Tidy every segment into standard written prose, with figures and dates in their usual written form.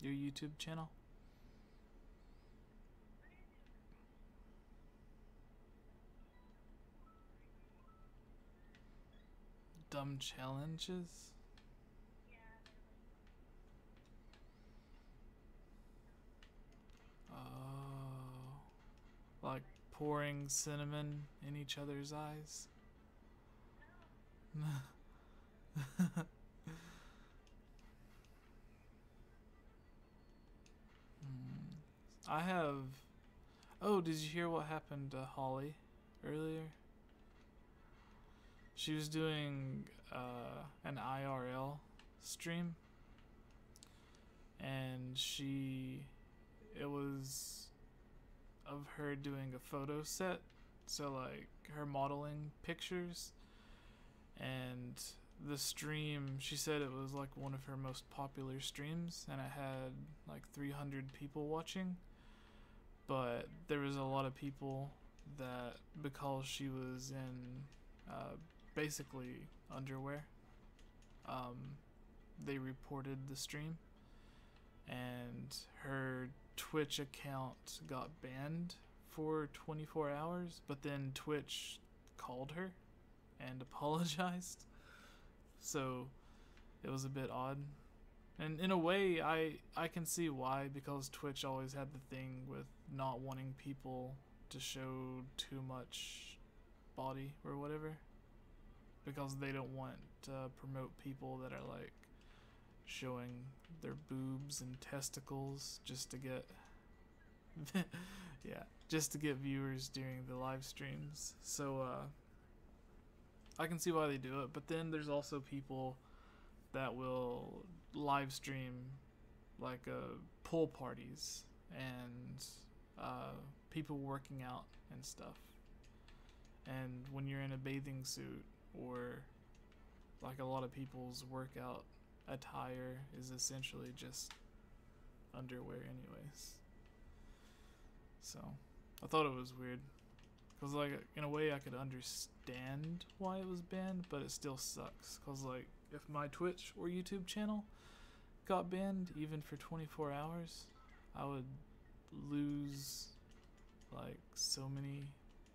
Your YouTube channel? Dumb challenges? Oh. Like pouring cinnamon in each other's eyes? I have... Oh, did you hear what happened to Holly earlier? She was doing an IRL stream, and it was of her doing a photo set, so like her modeling pictures, and the stream, she said it was like one of her most popular streams, and it had like 300 people watching, but there was a lot of people that, because she was in basically underwear, they reported the stream, and her Twitch account got banned for 24 hours, but then Twitch called her and apologized. So it was a bit odd. And in a way, I can see why, because Twitch always had the thing with not wanting people to show too much body or whatever, because they don't want to promote people that are like showing their boobs and testicles just to get yeah, just to get viewers during the live streams. So I can see why they do it, but then there's also people that will live stream like pool parties and people working out and stuff. And when you're in a bathing suit, or like a lot of people's workout attire is essentially just underwear anyways. So I thought it was weird, because like in a way I could understand why it was banned, but it still sucks, because like if my Twitch or YouTube channel got banned even for 24 hours, I would lose like so many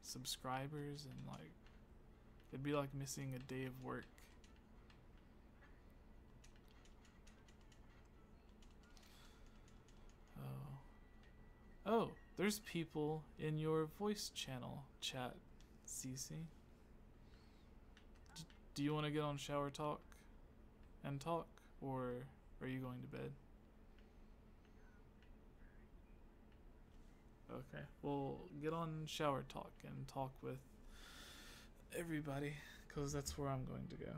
subscribers, and like it'd be like missing a day of work. Oh, there's people in your voice channel chat, Cece. Do you want to get on Shower Talk and talk, or are you going to bed? Okay, well, get on Shower Talk and talk with everybody, because that's where I'm going to go.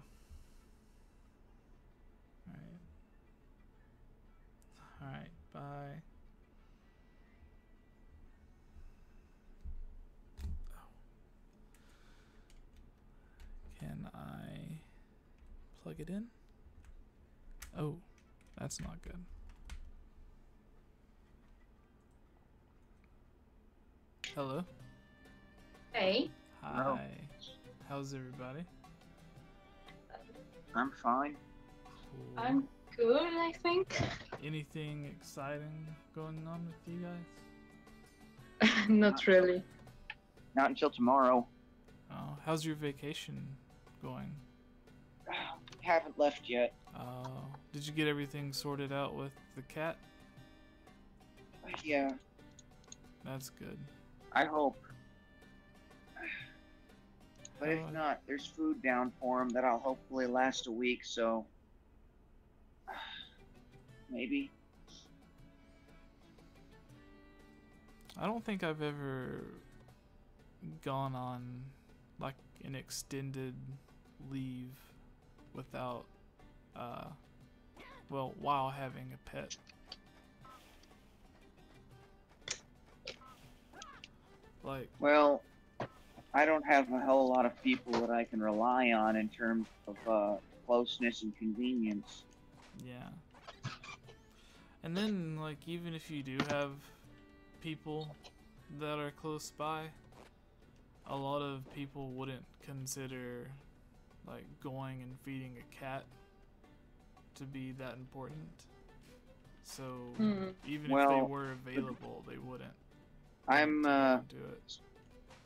Alright, bye. Can I plug it in? Oh, that's not good. Hello? Hey. Hi. Hello. How's everybody? I'm fine. Cool. I'm good, I think. Anything exciting going on with you guys? Not really. Not until tomorrow. Oh, how's your vacation going? Haven't left yet. Did you get everything sorted out with the cat? Yeah, That's good. I hope. But if not, there's food down for him that'll hopefully last a week, so... maybe. I don't think I've ever gone on like an extended leave without well, while having a pet. Like, Well, I don't have a whole lot of people that I can rely on in terms of closeness and convenience. yeah. And then, like, even if you do have people that are close by, a lot of people wouldn't consider, like, going and feeding a cat to be that important. So Hmm. even if they Well, were available, they wouldn't. I'm do it.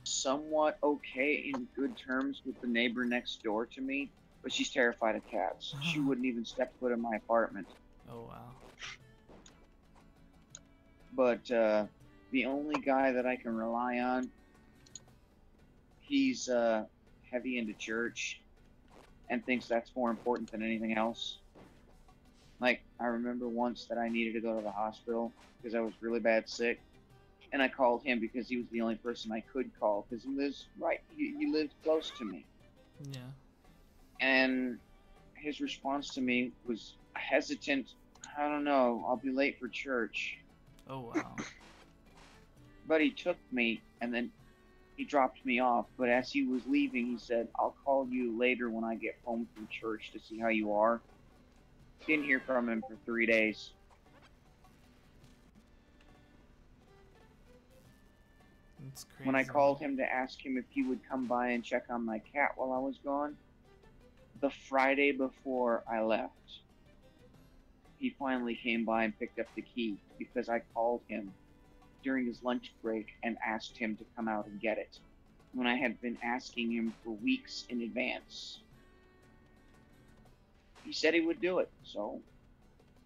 somewhat okay in good terms with the neighbor next door to me, but she's terrified of cats. She wouldn't even step foot in my apartment. Oh wow. But the only guy that I can rely on, he's heavy into church and thinks that's more important than anything else. Like, I remember once that I needed to go to the hospital because I was really bad sick, and I called him because he was the only person I could call because he lives he lived close to me. Yeah. And his response to me was hesitant. I don't know, I'll be late for church. Oh wow. But he took me, and then he dropped me off. But as he was leaving, he said, I'll call you later when I get home from church to see how you are. Didn't hear from him for 3 days. It's crazy. When I called him to ask him if he would come by and check on my cat while I was gone, the Friday before I left, he finally came by and picked up the key because I called him during his lunch break and asked him to come out and get it when I had been asking him for weeks in advance. He said he would do it, so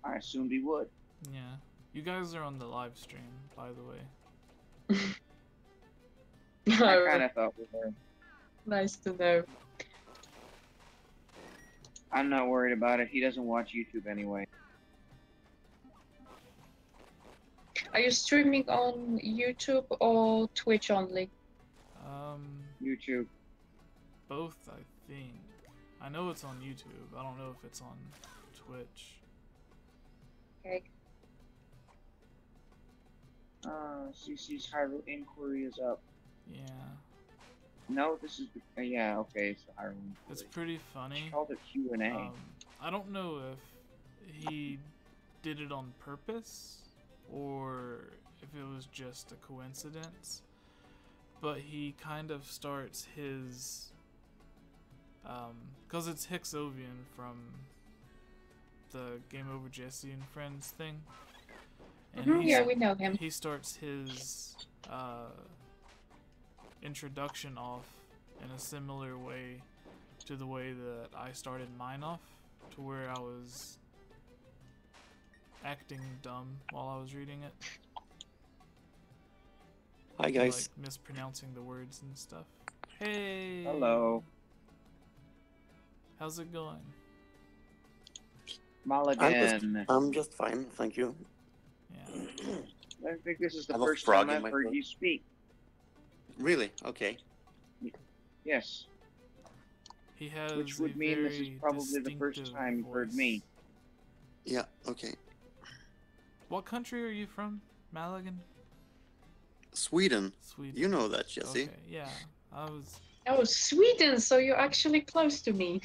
I assumed he would. Yeah. You guys are on the live stream, by the way. I kind of thought we were. Nice to know. I'm not worried about it. He doesn't watch YouTube anyway. Are you streaming on YouTube or Twitch only? YouTube. Both, I think. I know it's on YouTube. I don't know if it's on Twitch. Okay. CC's Hyrule inquiry is up. Yeah. No, this is the. Yeah, okay, it's the Hyrule inquiry. It's pretty funny. She called it Q&A. I don't know if he did it on purpose or if it was just a coincidence, but he kind of starts his because it's Hixovian from the Game Over Jesse and Friends thing, and Yeah, we know him. he starts his introduction off in a similar way to the way that I started mine off, to where I was acting dumb while I was reading it. Hi guys. Like mispronouncing the words and stuff. Hey! Hello. How's it going? Mulligan. I'm just fine, thank you. Yeah. I think this is the I have a first frog time in I've my heard throat. you speak. Really? Okay. Yes. He has Which would a mean this is very probably the first distinctive time you've heard me. voice. Yeah, okay. What country are you from, Maligan? Sweden. Sweden. You know that, Jesse. Okay, yeah. I was. Oh, Sweden, so you're actually close to me.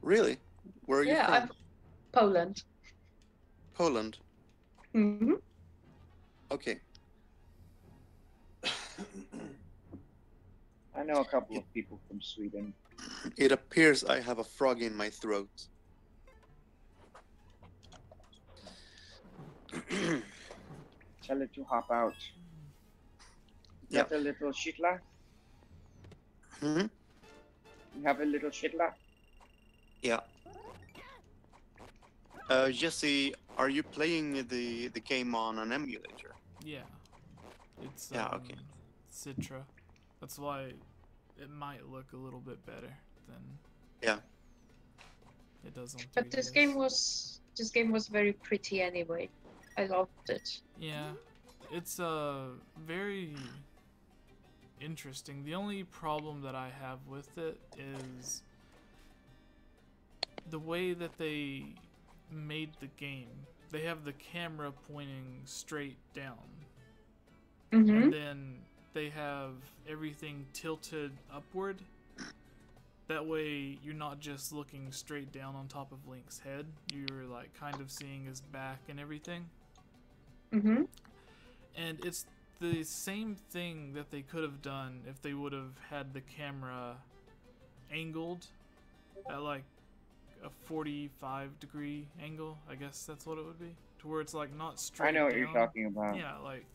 Really? Where are you Yeah, from? I'm Poland. Poland. Mm-hmm. Okay. I know a couple of people from Sweden. It appears I have a frog in my throat. Tell it to hop out. Yeah. Got a little shitla? Hmm? You have a little shitla? Yeah. Jesse, are you playing the game on an emulator? Yeah. It's Yeah, okay. Citra. That's why it might look a little bit better than Yeah. it does on 3DS. But this game was very pretty anyway. I loved it. Yeah, it's very interesting. The only problem that I have with it is the way that they made the game. They have the camera pointing straight down, Mm-hmm. and then they have everything tilted upward. That way you're not just looking straight down on top of Link's head, you're like kind of seeing his back and everything. Mm-hmm. And it's the same thing that they could have done if they would have had the camera angled at like a 45-degree angle. I guess that's what it would be, to where it's like not straight. I know what down. you're talking about. Yeah, like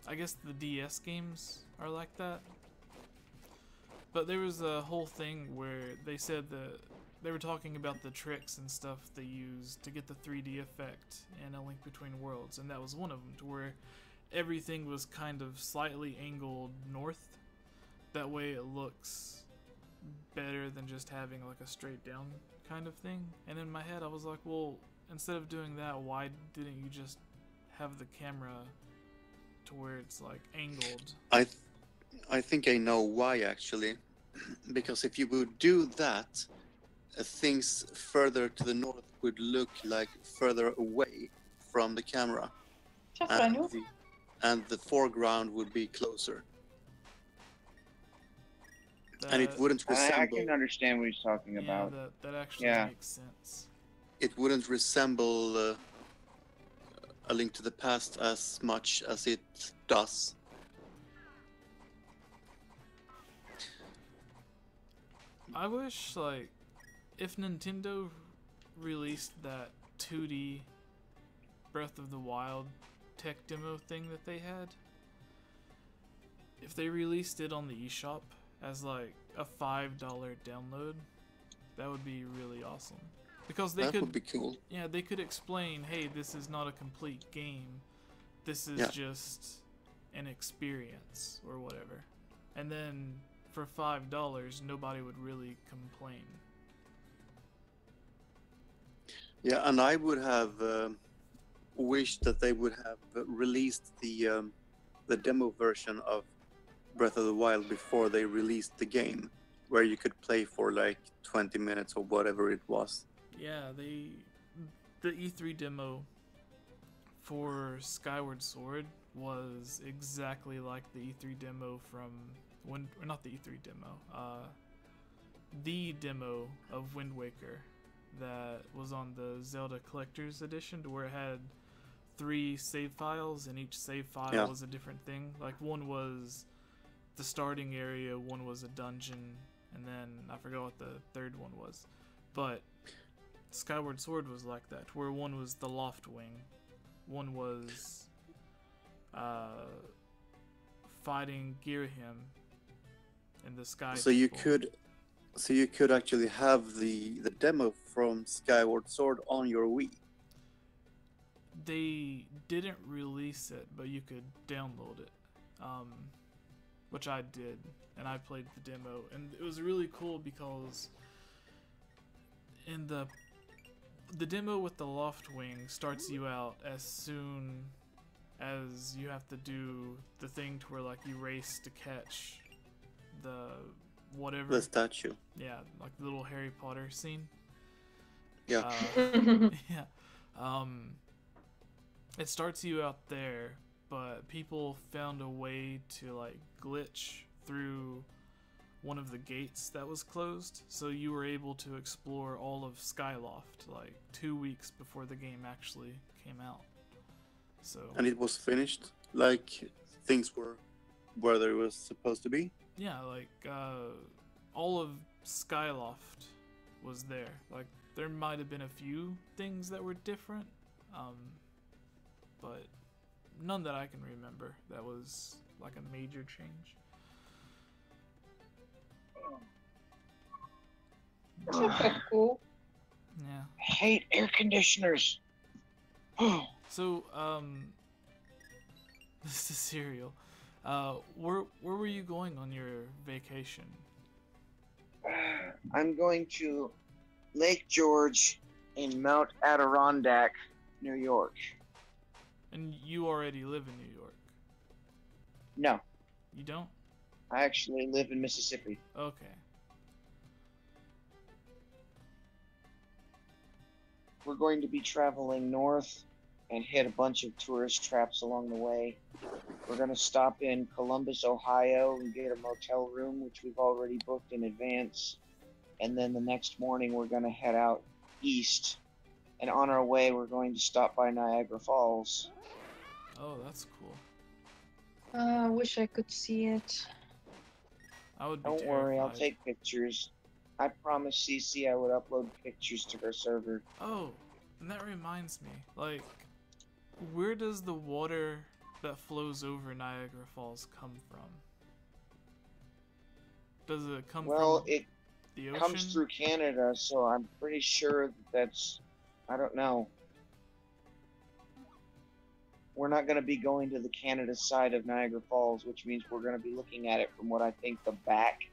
I guess the DS games are like that. But there was a whole thing where they said that they were talking about the tricks and stuff they used to get the 3D effect in A Link Between Worlds, and that was one of them, to where everything was kind of slightly angled north. That way it looks better than just having like a straight down kind of thing. And in my head I was like, well, instead of doing that, why didn't you just have the camera to where it's like angled? I think I know why, actually. Because if you would do that, things further to the north would look like further away from the camera, and the foreground would be closer, and it wouldn't I resemble. can understand what he's talking about. Yeah, that actually Yeah. makes sense. It wouldn't resemble A Link to the Past as much as it does. I wish, like, if Nintendo released that 2D Breath of the Wild tech demo thing that they had, if they released it on the eShop as like a $5 download, that would be really awesome. Because they That could, would be cool. yeah, they could explain, hey, this is not a complete game. This is Yeah. just an experience or whatever. And then for $5, nobody would really complain. Yeah, and I would have wished that they would have released the demo version of Breath of the Wild before they released the game, where you could play for like 20 minutes or whatever it was. Yeah, the E3 demo for Skyward Sword was exactly like the E3 demo from not the E3 demo, the demo of Wind Waker that was on the Zelda Collector's Edition, to where it had 3 save files, and each save file was a different thing. Like, one was the starting area, one was a dungeon, and then I forgot what the third one was. But Skyward Sword was like that, where one was the Loft Wing, one was fighting Girahim in the sky. So you could actually have the demo from Skyward Sword on your Wii. They didn't release it, but you could download it, which I did, and I played the demo, and it was really cool because in the demo with the Loft Wing starts you out as soon as you have to do the thing to where like you race to catch the whatever. The statue. Yeah, like the little Harry Potter scene. Yeah. Yeah. It starts you out there, but people found a way to like glitch through one of the gates that was closed, so you were able to explore all of Skyloft like 2 weeks before the game actually came out. So. And it was finished, like things were where they were supposed to be. Yeah, like all of Skyloft was there. Like there might have been a few things that were different, but none that I can remember that was like a major change. That's so cool. Yeah. I hate air conditioners. So, this is Serial. Where were you going on your vacation? I'm going to Lake George in Mount Adirondack, New York. And you already live in New York? No, You don't? I actually live in Mississippi. Okay. We're going to be traveling north and hit a bunch of tourist traps along the way. We're going to stop in Columbus, Ohio and get a motel room, which we've already booked in advance. And then the next morning we're going to head out east. And on our way we're going to stop by Niagara Falls. Oh, that's cool. I wish I could see it. I would be Don't terrified. worry, I'll take pictures. I promised CC I would upload pictures to her server. Oh, and that reminds me, like, where does the water that flows over Niagara Falls come from? Does it come Well, from it the ocean? comes through Canada, so I'm pretty sure that's... I don't know. We're not going to be going to the Canada side of Niagara Falls, which means we're going to be looking at it from what I think the back.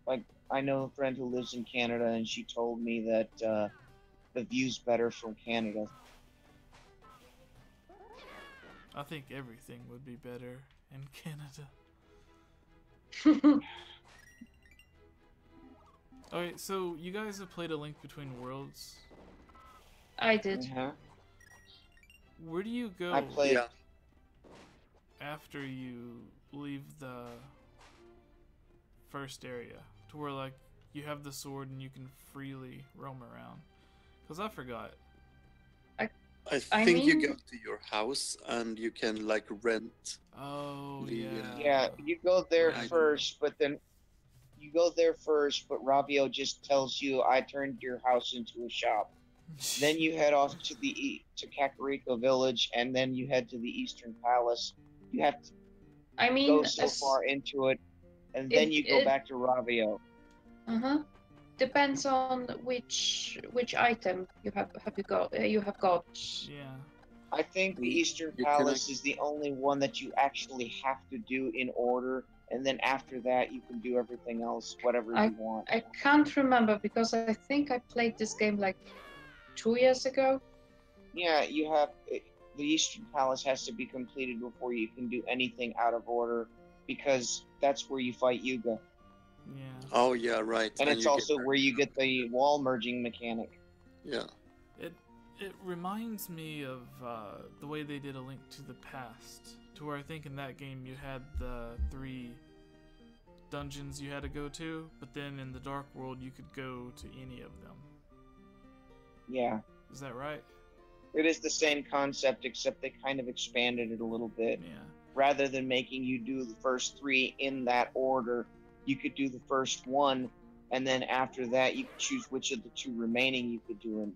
Like, I know a friend who lives in Canada, and she told me that the view's better from Canada. I think everything would be better in Canada. Okay, so you guys have played A Link Between Worlds. I did. Uh-huh. Where do you go I played... Yeah. after you leave the first area? To where, like, you have the sword and you can freely roam around. Because I forgot. I think you go to your house and you can like rent. Oh, The, yeah. Yeah, you go there Right. first, but then... You go there first, but Ravio just tells you, I turned your house into a shop. Then you head off to to Kakariko Village, and then you head to the Eastern Palace. You have to I mean, go so far into it, and then you go back to Ravio. Depends on which item you have got. Yeah. I think the Eastern You Palace is the only one that you actually have to do in order, and then after that you can do everything else, whatever you want. I can't remember because I think I played this game like 2 years ago. Yeah, you have the Eastern Palace has to be completed before you can do anything out of order, because that's where you fight Yuga. Yeah. Oh yeah, right. And it's you also get where you get the wall merging mechanic. Yeah. It reminds me of the way they did A Link to the Past, to where I think in that game you had the 3 dungeons you had to go to, but then in the Dark World you could go to any of them. Yeah. Is that right? It is the same concept, except they kind of expanded it a little bit. Yeah. Rather than making you do the first 3 in that order, you could do the first 1, and then after that you could choose which of the 2 remaining you could do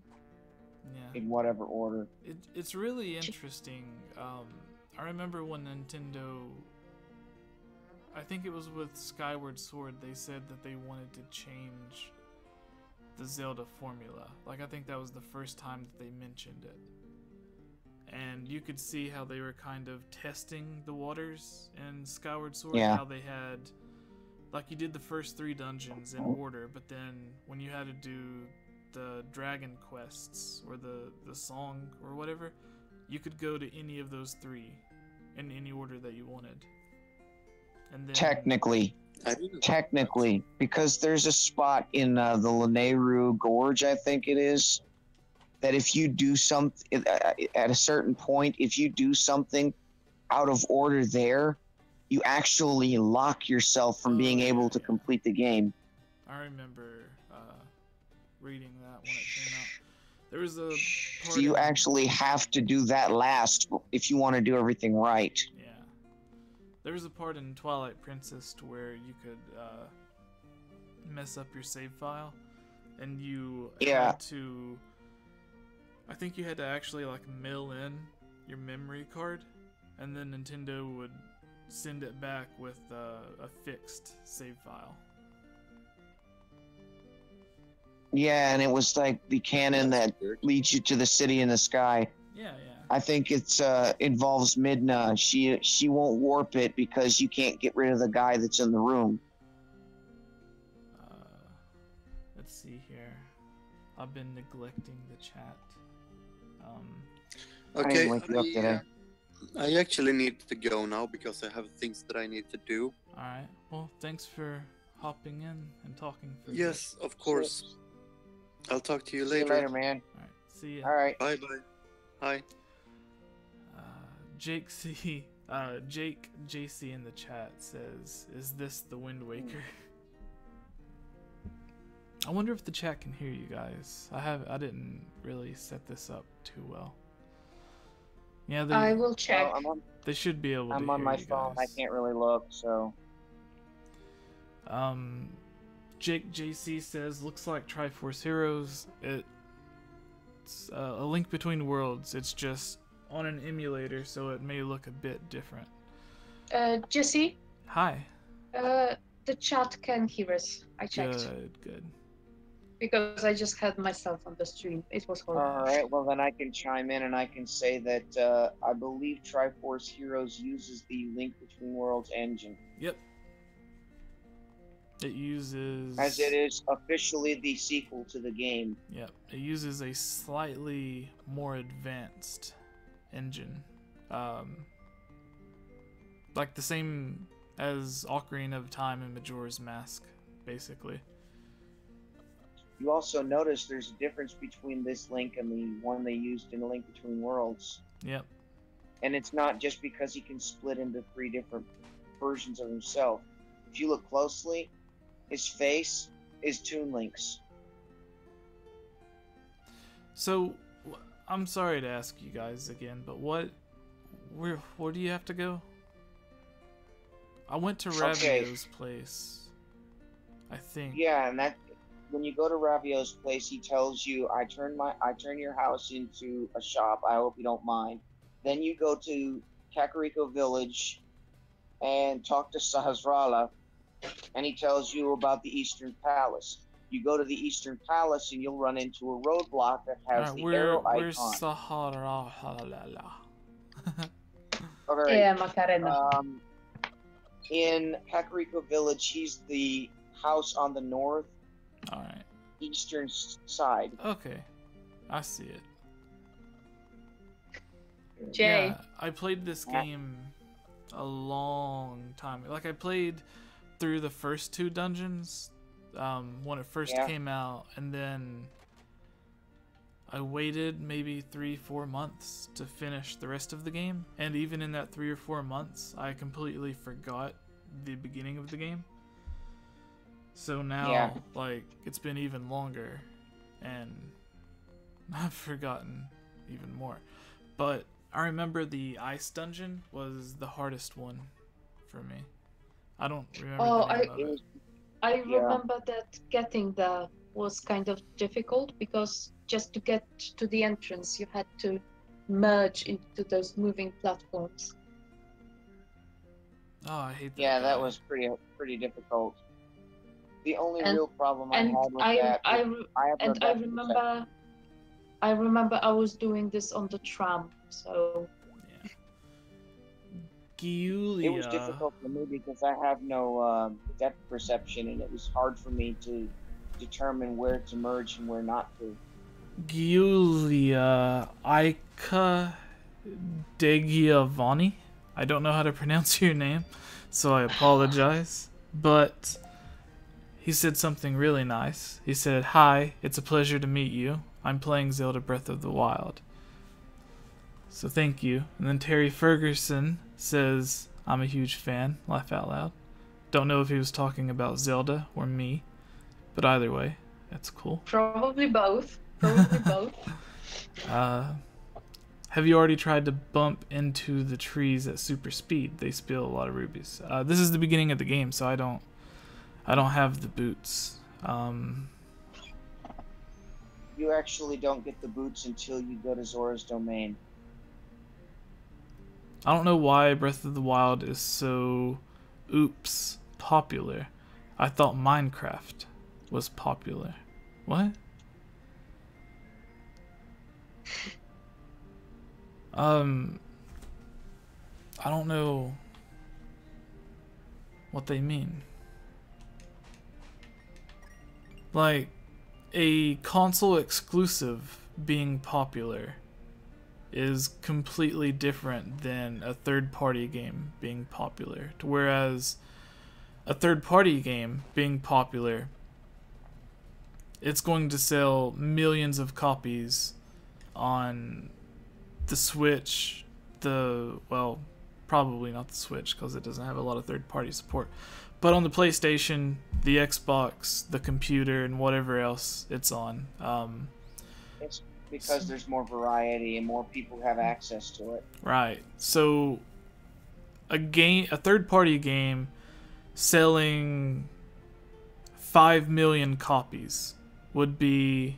in whatever order. It's really interesting. I remember when Nintendo, I think it was with Skyward Sword, they said that they wanted to change the Zelda formula. Like, I think that was the first time that they mentioned it. And you could see how they were kind of testing the waters in Skyward Sword. Yeah. How they had, like, you did the first 3 dungeons in order, but then when you had to do the dragon quests or the song or whatever, you could go to any of those 3 in any order that you wanted. And then Technically, because there's a spot in the Lanayru Gorge, I think it is, that if you do something at a certain point, if you do something out of order there, you actually lock yourself from being able to complete the game. I remember reading that when it came out. There was a part So you actually have to do that last if you want to do everything right. Yeah. There was a part in Twilight Princess to where you could mess up your save file, and you had to, I think you had to actually like mail in your memory card, and then Nintendo would send it back with a fixed save file. Yeah, and it was like the cannon that leads you to the city in the sky. Yeah. I think it's involves Midna. She won't warp it because you can't get rid of the guy that's in the room. Let's see here. I've been neglecting the chat. Okay, I actually need to go now because I have things that I need to do. Alright, well, thanks for hopping in and talking for a Yes, of course. I'll talk to you See later. you later, man. Alright, see ya. All right. Bye bye. Hi. Jake JC in the chat says, "Is this the Wind Waker?" I wonder if the chat can hear you guys. I didn't really set this up too well. Yeah, I will check. Well, they should be able to I'm on hear my you phone. I guys. can't really look, so. Jake JC says, looks like Triforce Heroes. It's a Link Between Worlds. It's just on an emulator, so it may look a bit different. Jesse, Hi. the chat can hear us. I checked. Good. Because I just had myself on the stream. It was horrible. Alright, well then I can chime in and I can say that I believe Triforce Heroes uses the Link Between Worlds engine. Yep. It uses... As it is officially the sequel to the game. Yep. It uses a slightly more advanced engine. Like the same as Ocarina of Time and Majora's Mask, basically. You also notice there's a difference between this Link and the one they used in Link Between Worlds. Yep. And it's not just because he can split into 3 different versions of himself. If you look closely, his face is Toon Link's. So, I'm sorry to ask you guys again, but where do you have to go? I went to Ravio's place, I think. Yeah, and that when you go to Ravio's place, he tells you, I turn your house into a shop. I hope you don't mind. Then you go to Kakariko Village and talk to Sahasrara, and he tells you about the Eastern Palace. You go to the Eastern Palace and you'll run into a roadblock that has the arrow where's icon. Sahara? Okay. Yeah, Macarena. In Kakariko Village, he's the house on the north Alright. eastern side. Okay. I see it. Jay. Yeah, I played this game a long time. Like, I played through the first 2 dungeons when it first came out, and then I waited maybe 3-4 months to finish the rest of the game. And even in that 3 or 4 months, I completely forgot the beginning of the game. So now, like, it's been even longer, and I've forgotten even more. But I remember the ice dungeon was the hardest one for me. I don't remember the name of it. I remember that getting there was kind of difficult because just to get to the entrance, you had to merge into those moving platforms. Oh, I hate that. Yeah, guy. that was pretty difficult. The only real problem I had with that. I remember I was doing this on the tram, so. Yeah. Giulia. It was difficult for me because I have no depth perception, and it was hard for me to determine where to merge and where not to. Giulia Aika Degiavani. I don't know how to pronounce your name, so I apologize. But he said something really nice. He said, "Hi, it's a pleasure to meet you. I'm playing Zelda Breath of the Wild." So thank you. And then Terry Ferguson says, "I'm a huge fan." Laugh out loud. Don't know if he was talking about Zelda or me, but either way, that's cool. Probably both. Probably both. Have you already tried to bump into the trees at super speed? They spill a lot of rubies. This is the beginning of the game, so I don't have the boots. You actually don't get the boots until you go to Zora's Domain. I don't know why Breath of the Wild is so popular. I thought Minecraft was popular. What? I don't know what they mean. Like, a console exclusive being popular is completely different than a third-party game being popular. Whereas a third-party game being popular, it's going to sell millions of copies on the Switch, well, probably not the Switch because it doesn't have a lot of third-party support, but on the PlayStation, the Xbox, the computer, and whatever else it's on. Because there's more variety and more people have access to it. Right. So a third-party game selling 5 million copies would be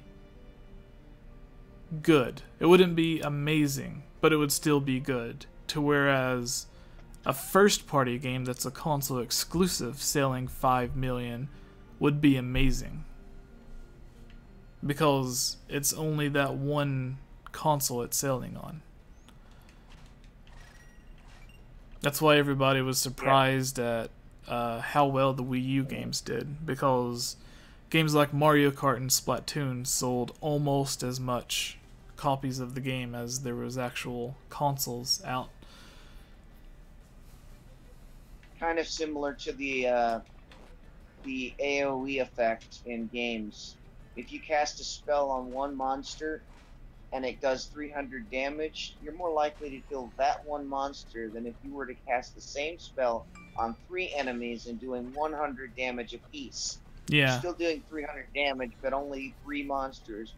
good. It wouldn't be amazing, but it would still be good. To whereas a first-party game that's a console exclusive selling 5 million would be amazing. Because it's only that one console it's selling on. That's why everybody was surprised at how well the Wii U games did, because games like Mario Kart and Splatoon sold almost as much copies of the game as there was actual consoles out. Kind of similar to the AoE effect in games. If you cast a spell on one monster and it does 300 damage, you're more likely to kill that one monster than if you were to cast the same spell on 3 enemies and doing 100 damage apiece. Yeah. You're still doing 300 damage, but only 3 monsters.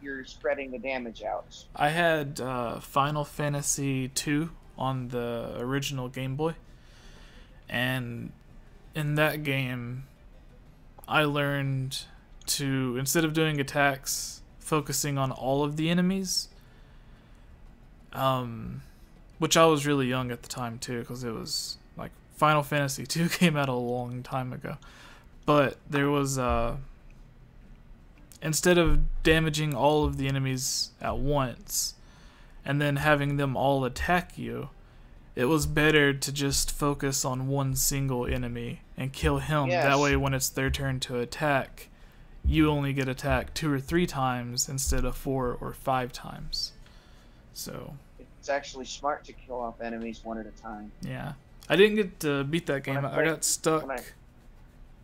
You're spreading the damage out. I had Final Fantasy II on the original Game Boy, and in that game, I learned to, instead of doing attacks, focusing on all of the enemies, which I was really young at the time too, because it was like Final Fantasy II came out a long time ago. But there was instead of damaging all of the enemies at once and then having them all attack you, it was better to just focus on one single enemy and kill him. Yes. That way when it's their turn to attack, you only get attacked 2 or 3 times instead of 4 or 5 times. So it's actually smart to kill off enemies one at a time. yeah. I didn't get to beat that game. I got stuck.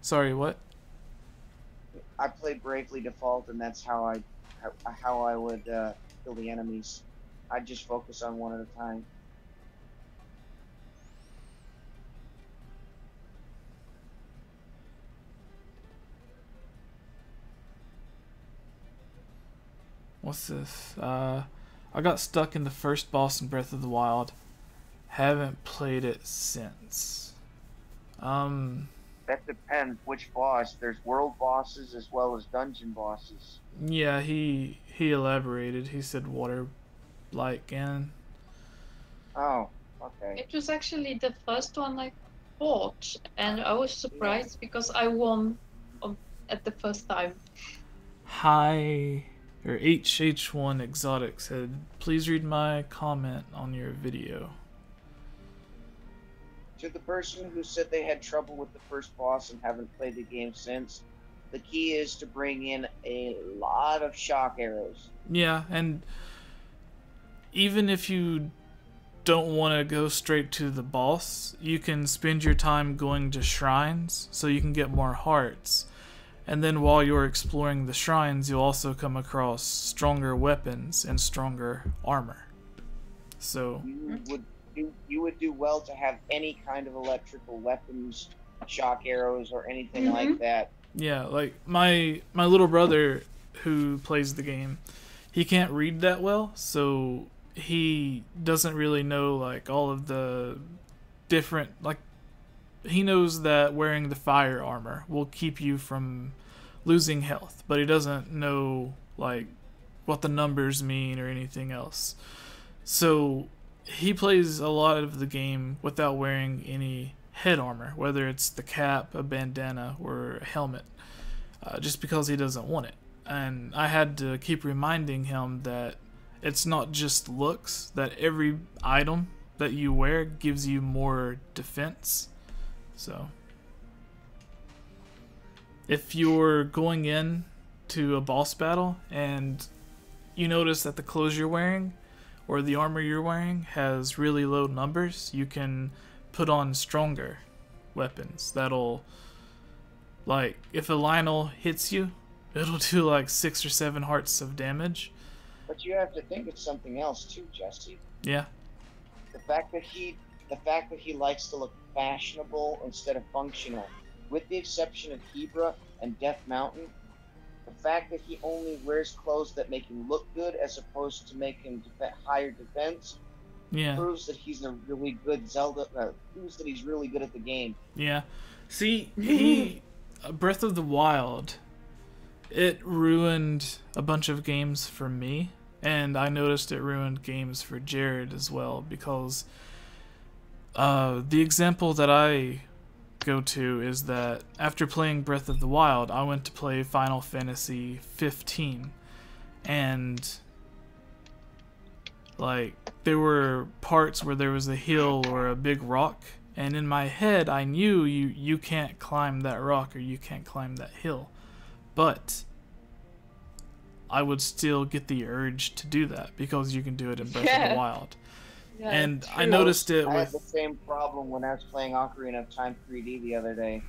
Sorry, what? I played Bravely Default, and that's how I would kill the enemies. I'd just focus on one at a time. What's this? I got stuck in the first boss in Breath of the Wild. Haven't played it since. That depends which boss. There's world bosses as well as dungeon bosses. Yeah, he elaborated. He said water-like and... Oh, okay. It was actually the first one I bought, and I was surprised because I won at the first time. Hi, or HH1 Exotic said, please read my comment on your video. To the person who said they had trouble with the first boss and haven't played the game since, the key is to bring in a lot of shock arrows. Yeah, and even if you don't want to go straight to the boss, you can spend your time going to shrines so you can get more hearts. And then while you're exploring the shrines, you'll also come across stronger weapons and stronger armor. So You would do well to have any kind of electrical weapons, shock arrows, or anything like that. yeah, like my little brother who plays the game, he can't read that well, so he doesn't really know like all of the different, like, he knows that wearing the fire armor will keep you from losing health, but he doesn't know like what the numbers mean or anything else. So he plays a lot of the game without wearing any head armor, whether it's the cap, a bandana, or a helmet, just because he doesn't want it. And I had to keep reminding him that it's not just looks, that every item that you wear gives you more defense. So if you're going in to a boss battle and you notice that the clothes you're wearing or the armor you're wearing has really low numbers, you can put on stronger weapons. That'll, like, if a Lionel hits you, it'll do like 6 or 7 hearts of damage. But you have to think of something else too, Jesse. Yeah. The fact that he likes to look fashionable instead of functional. With the exception of Hebra and Death Mountain, The fact that he only wears clothes that make him look good as opposed to make him higher defense proves that he's a really good Zelda. Proves that he's really good at the game. Yeah. See, he Breath of the Wild, it ruined a bunch of games for me, and I noticed it ruined games for Jared as well, because the example that I go to is that after playing Breath of the Wild, I went to play Final Fantasy 15, and like there were parts where there was a hill or a big rock, and in my head I knew you can't climb that rock or you can't climb that hill, but I would still get the urge to do that because you can do it in Breath of the Wild. Yeah, and true. I noticed it I with had the same problem when I was playing Ocarina of Time 3D the other day.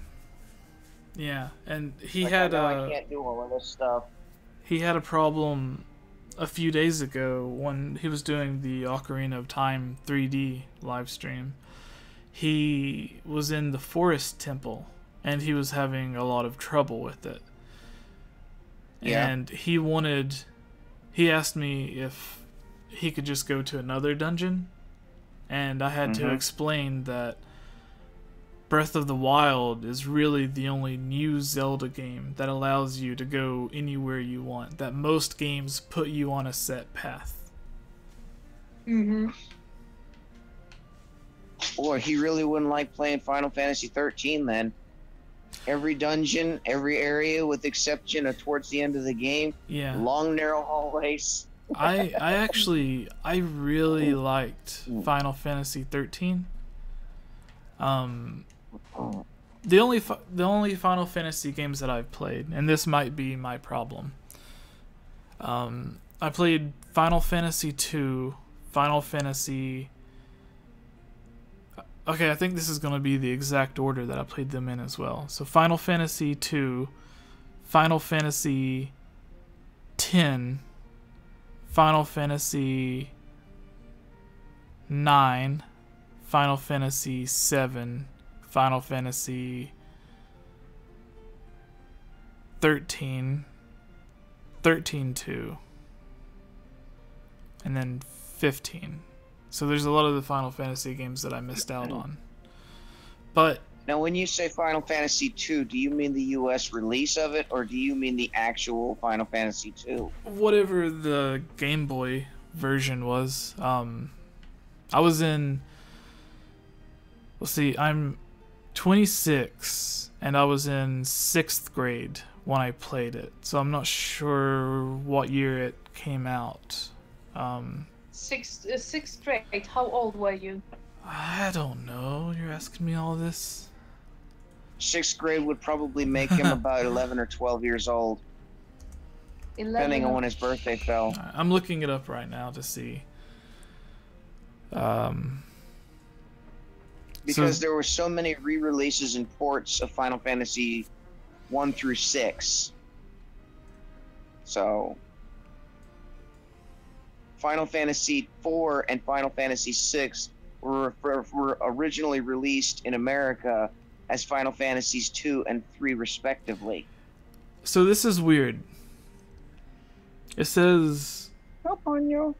Yeah, and he Like, had I can't do all of this stuff. he had a problem a few days ago when he was doing the Ocarina of Time 3D live stream. He was in the Forest Temple and he was having a lot of trouble with it. Yeah. And he asked me if he could just go to another dungeon, and I had to explain that Breath of the Wild is really the only new Zelda game that allows you to go anywhere you want, that most games put you on a set path. Or he really wouldn't like playing Final Fantasy 13 then. Every dungeon, every area, with exception of towards the end of the game, Yeah. long narrow hallways. I really liked Final Fantasy 13. The only Final Fantasy games that I've played, and this might be my problem. I played Final Fantasy 2, Final Fantasy. Okay, I think this is going to be the exact order that I played them in as well. So Final Fantasy 2, Final Fantasy 10, Final Fantasy 9, Final Fantasy 7, Final Fantasy 13, 13-2, and then 15. So there's a lot of the Final Fantasy games that I missed out on. But now, when you say Final Fantasy 2, do you mean the US release of it, or do you mean the actual Final Fantasy 2? whatever the Game Boy version was, I was in. Let's see, I'm 26, and I was in 6th grade when I played it. So I'm not sure what year it came out. Sixth grade. How old were you? I don't know. You're asking me all this? 6th grade would probably make him about 11 or 12 years old, 11. depending on when his birthday fell. I'm looking it up right now to see. Because there were so many re-releases and ports of Final Fantasy 1 through 6. So Final Fantasy 4 and Final Fantasy 6 were originally released in America as Final Fantasies 2 and 3 respectively. So this is weird. It says Help on you.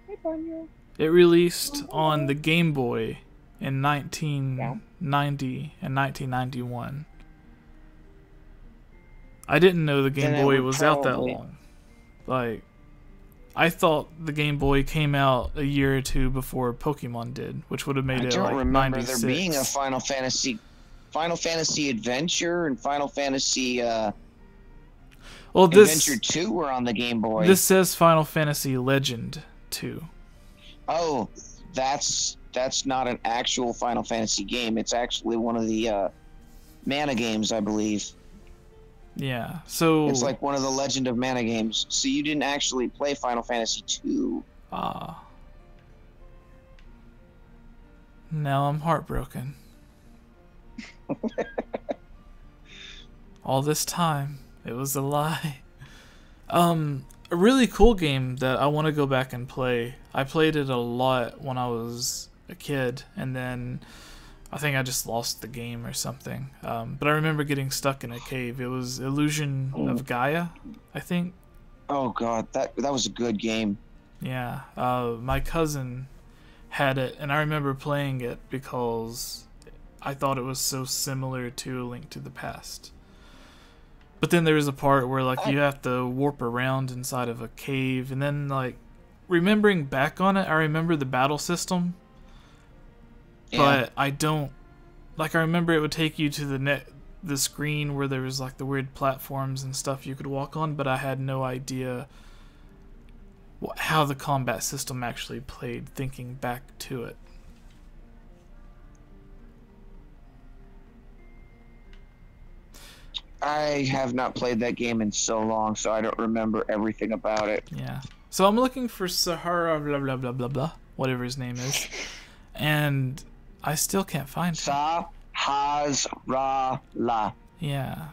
Help on you. it released on the Game Boy in 1990 and 1991. I didn't know the Game Then it Boy would was out that probably- long. Like, I thought the Game Boy came out a year or two before Pokemon did, which would have made I it don't like remember 96. there being a Final Fantasy Adventure and Final Fantasy Well, Adventure 2 were on the Game Boy. this says Final Fantasy Legend 2. Oh, that's not an actual Final Fantasy game. It's actually one of the Mana games, I believe. Yeah, so It's like one of the Legend of Mana games. So you didn't actually play Final Fantasy 2. Now I'm heartbroken. All this time, it was a lie. A really cool game that I want to go back and play. I played it a lot when I was a kid, and then I think I just lost the game or something. But I remember getting stuck in a cave. It was Illusion of Gaia, I think. Oh god, that was a good game. Yeah, my cousin had it, and I remember playing it because I thought it was so similar to A Link to the Past. But then there was a part where like you have to warp around inside of a cave, and then like remembering back on it, I remember the battle system, but I don't like. I remember it would take you to the screen where there was like the weird platforms and stuff you could walk on, but I had no idea how the combat system actually played. Thinking back to it. I have not played that game in so long, so I don't remember everything about it. Yeah. So I'm looking for Sahara blah blah blah blah blah, whatever his name is, and I still can't find him. Sahara. Yeah.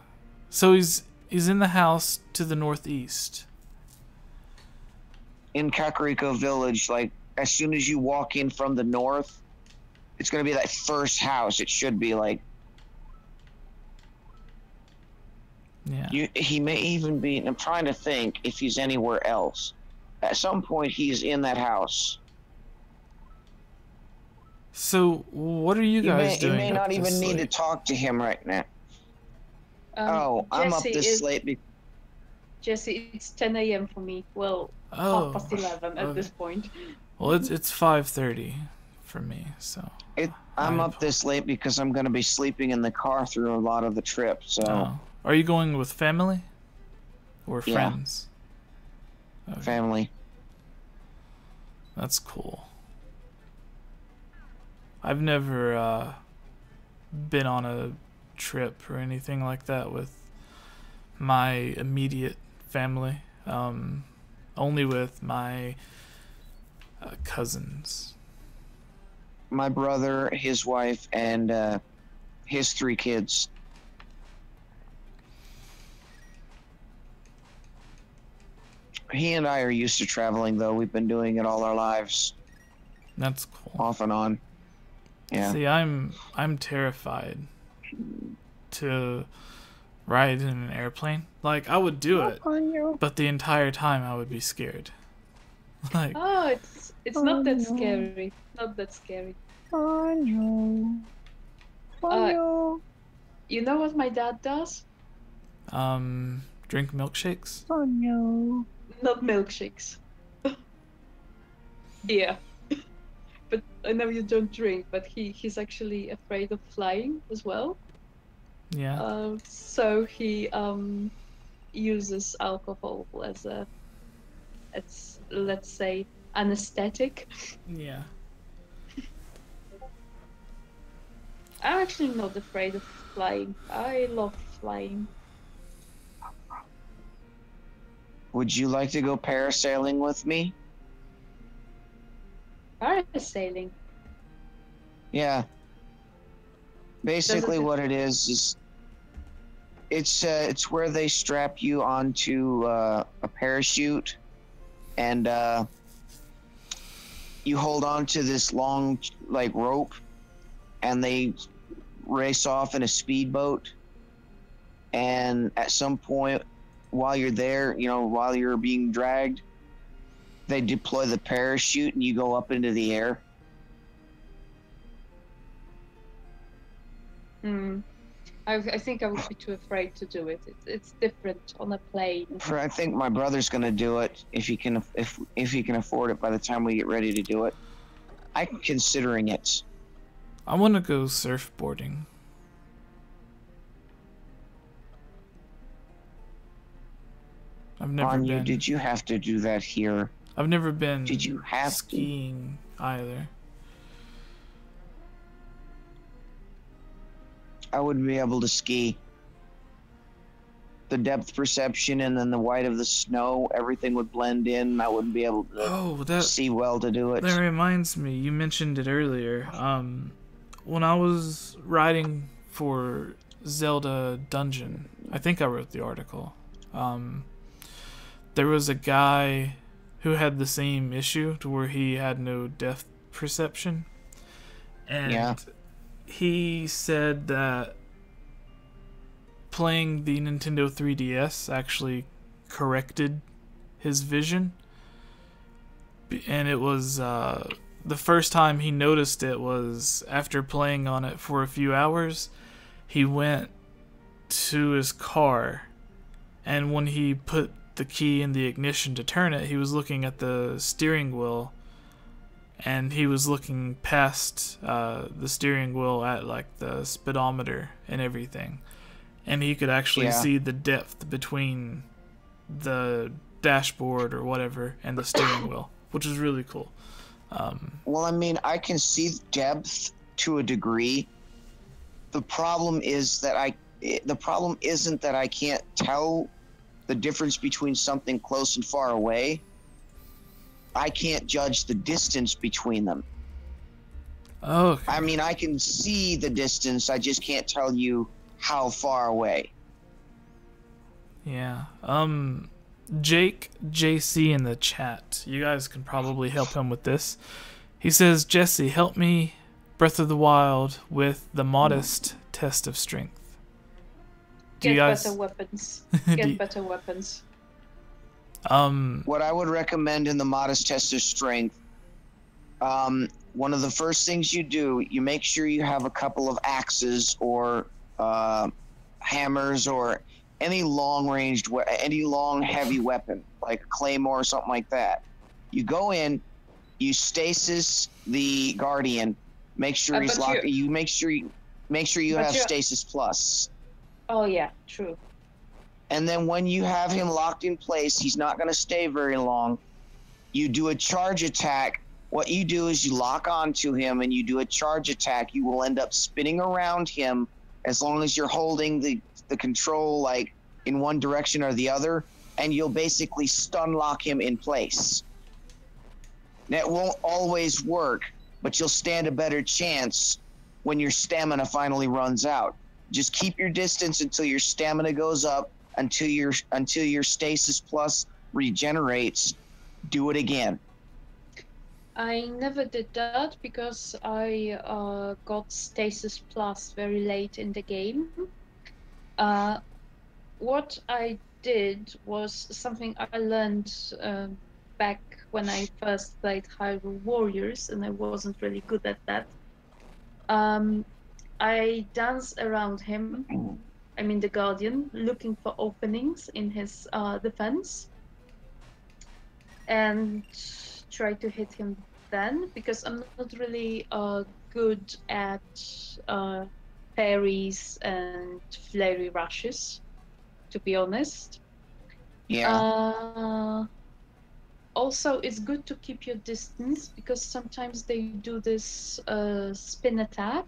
So he's in the house to the northeast. In Kakariko Village, like as soon as you walk in from the north, it's gonna be that first house. It should be like. Yeah. He may even be. I'm trying to think if he's anywhere else. At some point, he's in that house. So what are you guys doing? You may not even need to talk to him right now. I'm up this late. Jesse, it's 10 a.m. for me. Well, 11:30 at this point. Well, it's 5:30 for me, so. I'm up this late because I'm going to be sleeping in the car through a lot of the trip. So. Oh. Are you going with family or friends? Okay. Family. That's cool. I've never been on a trip or anything like that with my immediate family. Only with my cousins. My brother, his wife, and his 3 kids. He and I are used to traveling, though. We've been doing it all our lives. That's cool. Off and on. Yeah. See, I'm terrified to ride in an airplane. Like, I would do it, but the entire time I would be scared. Like. Oh, it's not that scary. Not that scary. You know what my dad does? Drink milkshakes? Oh no. Not milkshakes. Yeah. But I know you don't drink, but he's actually afraid of flying as well. Yeah. So he uses alcohol as let's say anesthetic. Yeah. I'm actually not afraid of flying. I love flying. Would you like to go parasailing with me? Parasailing? Yeah. Basically what it is it's where they strap you onto a parachute and you hold on to this long like rope and they race off in a speedboat, and at some point while you're there, while you're being dragged, they deploy the parachute and you go up into the air. I think I would be too afraid to do it. It's different on a plane. I think my brother's gonna do it if he can afford it by the time we get ready to do it. I'm considering it. I want to go surfboarding. I've never been. Did you have to do that here? I've never been. Did you have skiing either? I wouldn't be able to ski. The depth perception and then the white of the snow, everything would blend in. I wouldn't be able to see well to do it. That reminds me, you mentioned it earlier. When I was writing for Zelda Dungeon, I think I wrote the article. There was a guy who had the same issue to where he had no depth perception, and he said that playing the Nintendo 3DS actually corrected his vision, and it was the first time he noticed it was after playing on it for a few hours. He went to his car, and when he put the key in the ignition to turn it, he was looking at the steering wheel, and he was looking past the steering wheel at like the speedometer and everything, and he could actually see the depth between the dashboard or whatever and the steering wheel, which is really cool. Well, I mean, I can see depth to a degree. The problem is that the problem isn't that I can't tell the difference between something close and far away. I can't judge the distance between them. Oh. Okay. I mean, I can see the distance, I just can't tell you how far away. Yeah. Jake JC in the chat. You guys can probably help him with this. He says, Jesse, help me Breath of the Wild with the modest test of strength. Get better weapons. Get better weapons. What I would recommend in the modest test of strength, one of the first things you do, you make sure you have a couple of axes or hammers or any long-ranged, any long heavy weapon like a claymore or something like that. You go in, you stasis the guardian. Make sure he's locked. You make sure you have stasis plus. Oh yeah, true. And then when you have him locked in place, he's not going to stay very long. You do a charge attack. What you do is you lock onto him and you do a charge attack. You will end up spinning around him as long as you're holding the control like in one direction or the other, and you'll basically stun lock him in place. Now, it won't always work, but you'll stand a better chance when your stamina finally runs out. Just keep your distance until your stamina goes up, until your stasis plus regenerates. Do it again. I never did that because I got stasis plus very late in the game. What I did was something I learned back when I first played Hyrule Warriors, and I wasn't really good at that. I dance around him, I mean the Guardian, looking for openings in his defense, and try to hit him then, because I'm not really good at parries and flurry rushes, to be honest. Yeah. Also, it's good to keep your distance, because sometimes they do this spin attack,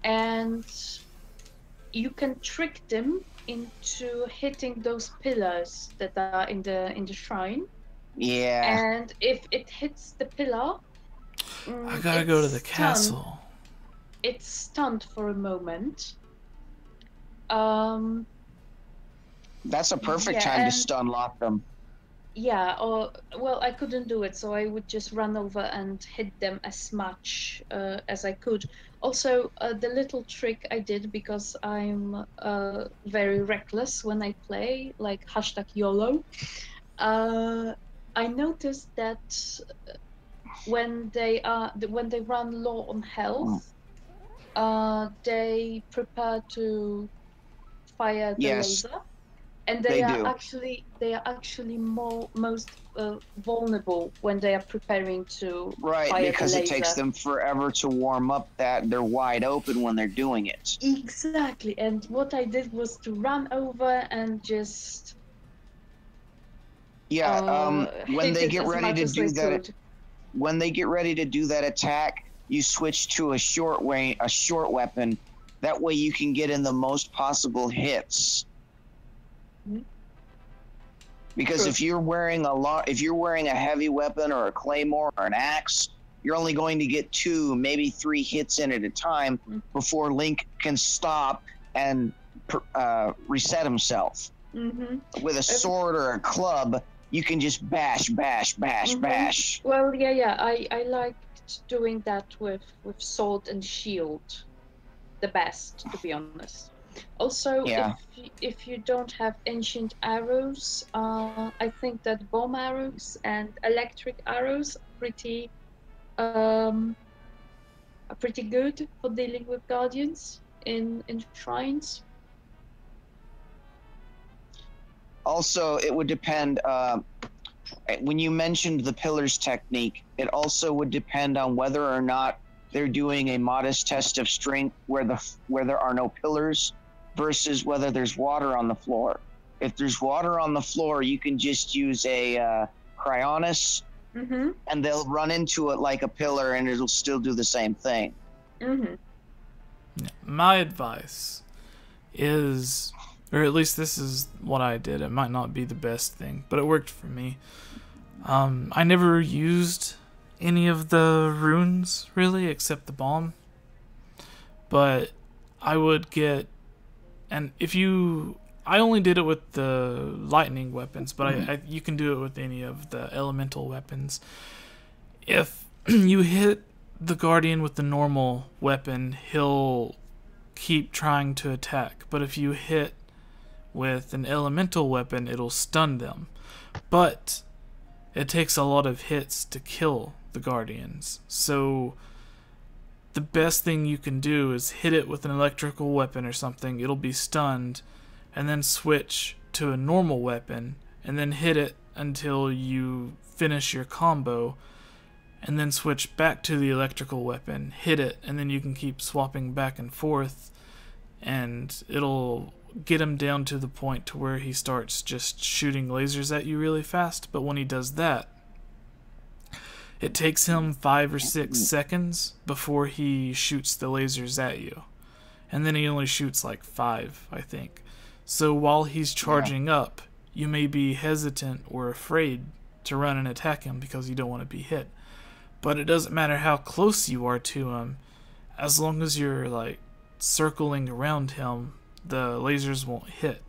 and you can trick them into hitting those pillars that are in the shrine. Yeah. And if it hits the pillar, I gotta go to the castle. It's stunned for a moment. That's a perfect time to stun lock them. Yeah, or well, I couldn't do it, so I would just run over and hit them as much as I could. Also, the little trick I did, because I'm very reckless when I play, like #YOLO. I noticed that when they run low on health, they prepare to fire the laser, and they are actually most vulnerable when they are preparing to fire because the it laser. takes them forever to warm up. That they're wide open when they're doing it. Exactly, and what I did was to run over and just when they get ready to do that, when they get ready to do that attack, you switch to a short weapon. That way you can get in the most possible hits. Mm-hmm. Because if you're wearing a heavy weapon or a claymore or an axe, you're only going to get 2, maybe 3 hits in at a time before Link can stop and reset himself. Mm-hmm. With a sword or a club, you can just bash. Well, yeah. I like doing that with sword and shield the best, to be honest. Also, Yeah. if you don't have ancient arrows, I think that bomb arrows and electric arrows um, are pretty good for dealing with guardians in shrines. Also, it would depend. When you mentioned the pillars technique, it also would depend on whether or not they're doing a modest test of strength where there are no pillars versus whether there's water on the floor. If there's water on the floor, you can just use a Cryonis, and they'll run into it like a pillar, and it'll still do the same thing. My advice is, or at least this is what I did. It might not be the best thing, but it worked for me. I never used any of the runes, really, except the bomb. But I would get... And I only did it with the lightning weapons, but you can do it with any of the elemental weapons. If you hit the guardian with the normal weapon, he'll keep trying to attack. But if you hit with an elemental weapon, it'll stun them. But it takes a lot of hits to kill the guardians. So the best thing you can do is hit it with an electrical weapon or something. It'll be stunned, and then switch to a normal weapon, and then hit it until you finish your combo, and then switch back to the electrical weapon, hit it, and then you can keep swapping back and forth, and it'll get him down to the point to where he starts just shooting lasers at you really fast. But when he does that, it takes him 5 or 6 seconds before he shoots the lasers at you, and then he only shoots like 5, I think. So while he's charging up, you may be hesitant or afraid to run and attack him because you don't want to be hit. But it doesn't matter how close you are to him, as long as you're like circling around him, the lasers won't hit.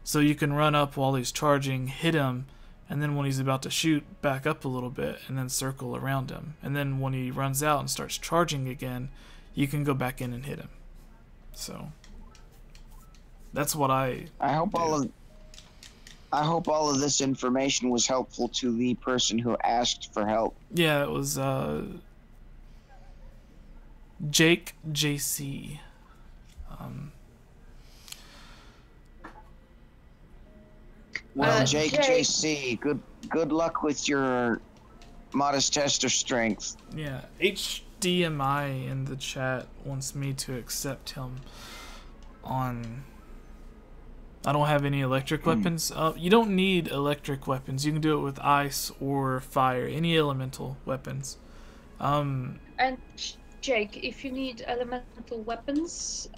So you can run up while he's charging, hit him, and then when he's about to shoot, back up a little bit and then circle around him. And then when he runs out and starts charging again, you can go back in and hit him. So that's what I hope all of this information was helpful to the person who asked for help. Yeah, it was Jake JC. Well, Jake JC, good luck with your modest test of strength. Yeah, HDMI in the chat wants me to accept him on... I don't have any electric weapons. You don't need electric weapons. You can do it with ice or fire, any elemental weapons. And Jake, if you need elemental weapons,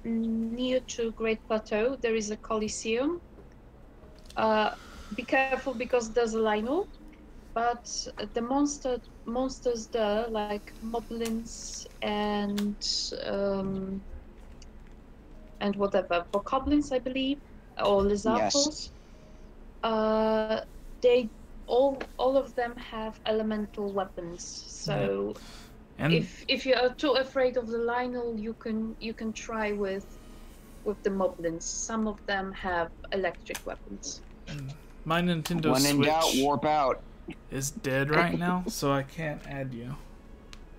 near to Great Plateau, there is a Coliseum. Be careful because there's a Lionel, but the monsters there, like moblins and whatever, bokoblins, I believe, or lizardos. Yes. They all of them have elemental weapons. So if you are too afraid of the Lionel, you can try with the moblins. Some of them have electric weapons. My Nintendo When in Switch doubt, warp out. is dead right now, so I can't add you.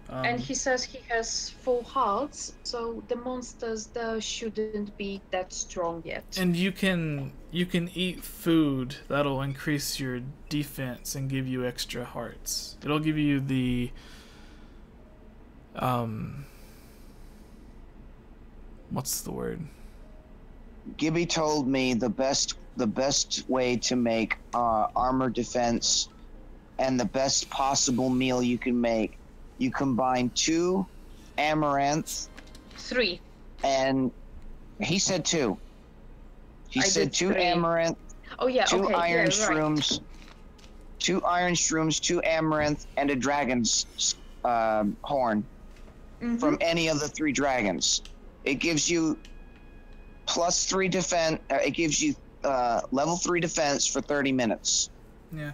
And he says he has full hearts, so the monsters there shouldn't be that strong yet. And you can eat food that'll increase your defense and give you extra hearts. It'll give you the what's the word? Gibby told me the best way to make armor defense and the best possible meal you can make. You combine 2 amaranth. 3. And he said 2. He said 2 amaranth. Oh yeah, 2 okay, iron yeah, shrooms. Right. 2 iron shrooms, 2 amaranth, and a dragon's horn from any of the 3 dragons. It gives you plus 3 defense. It gives you level 3 defense for 30 minutes. Yeah.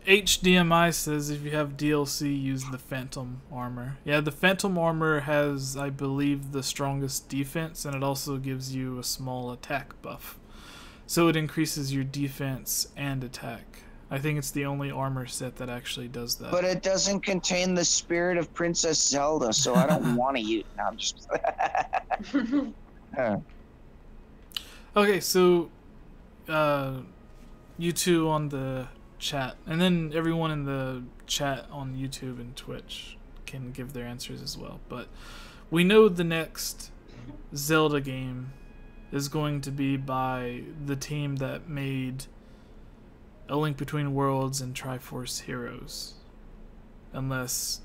HDMI says if you have DLC, use the Phantom Armor. Yeah, the Phantom Armor has, I believe, the strongest defense, and it also gives you a small attack buff. So it increases your defense and attack. I think it's the only armor set that actually does that. But it doesn't contain the spirit of Princess Zelda, so I don't want to use. No, I'm just. Okay, so you two on the chat, and then everyone in the chat on YouTube and Twitch can give their answers as well. But we know the next Zelda game is going to be by the team that made A Link Between Worlds and Triforce Heroes, unless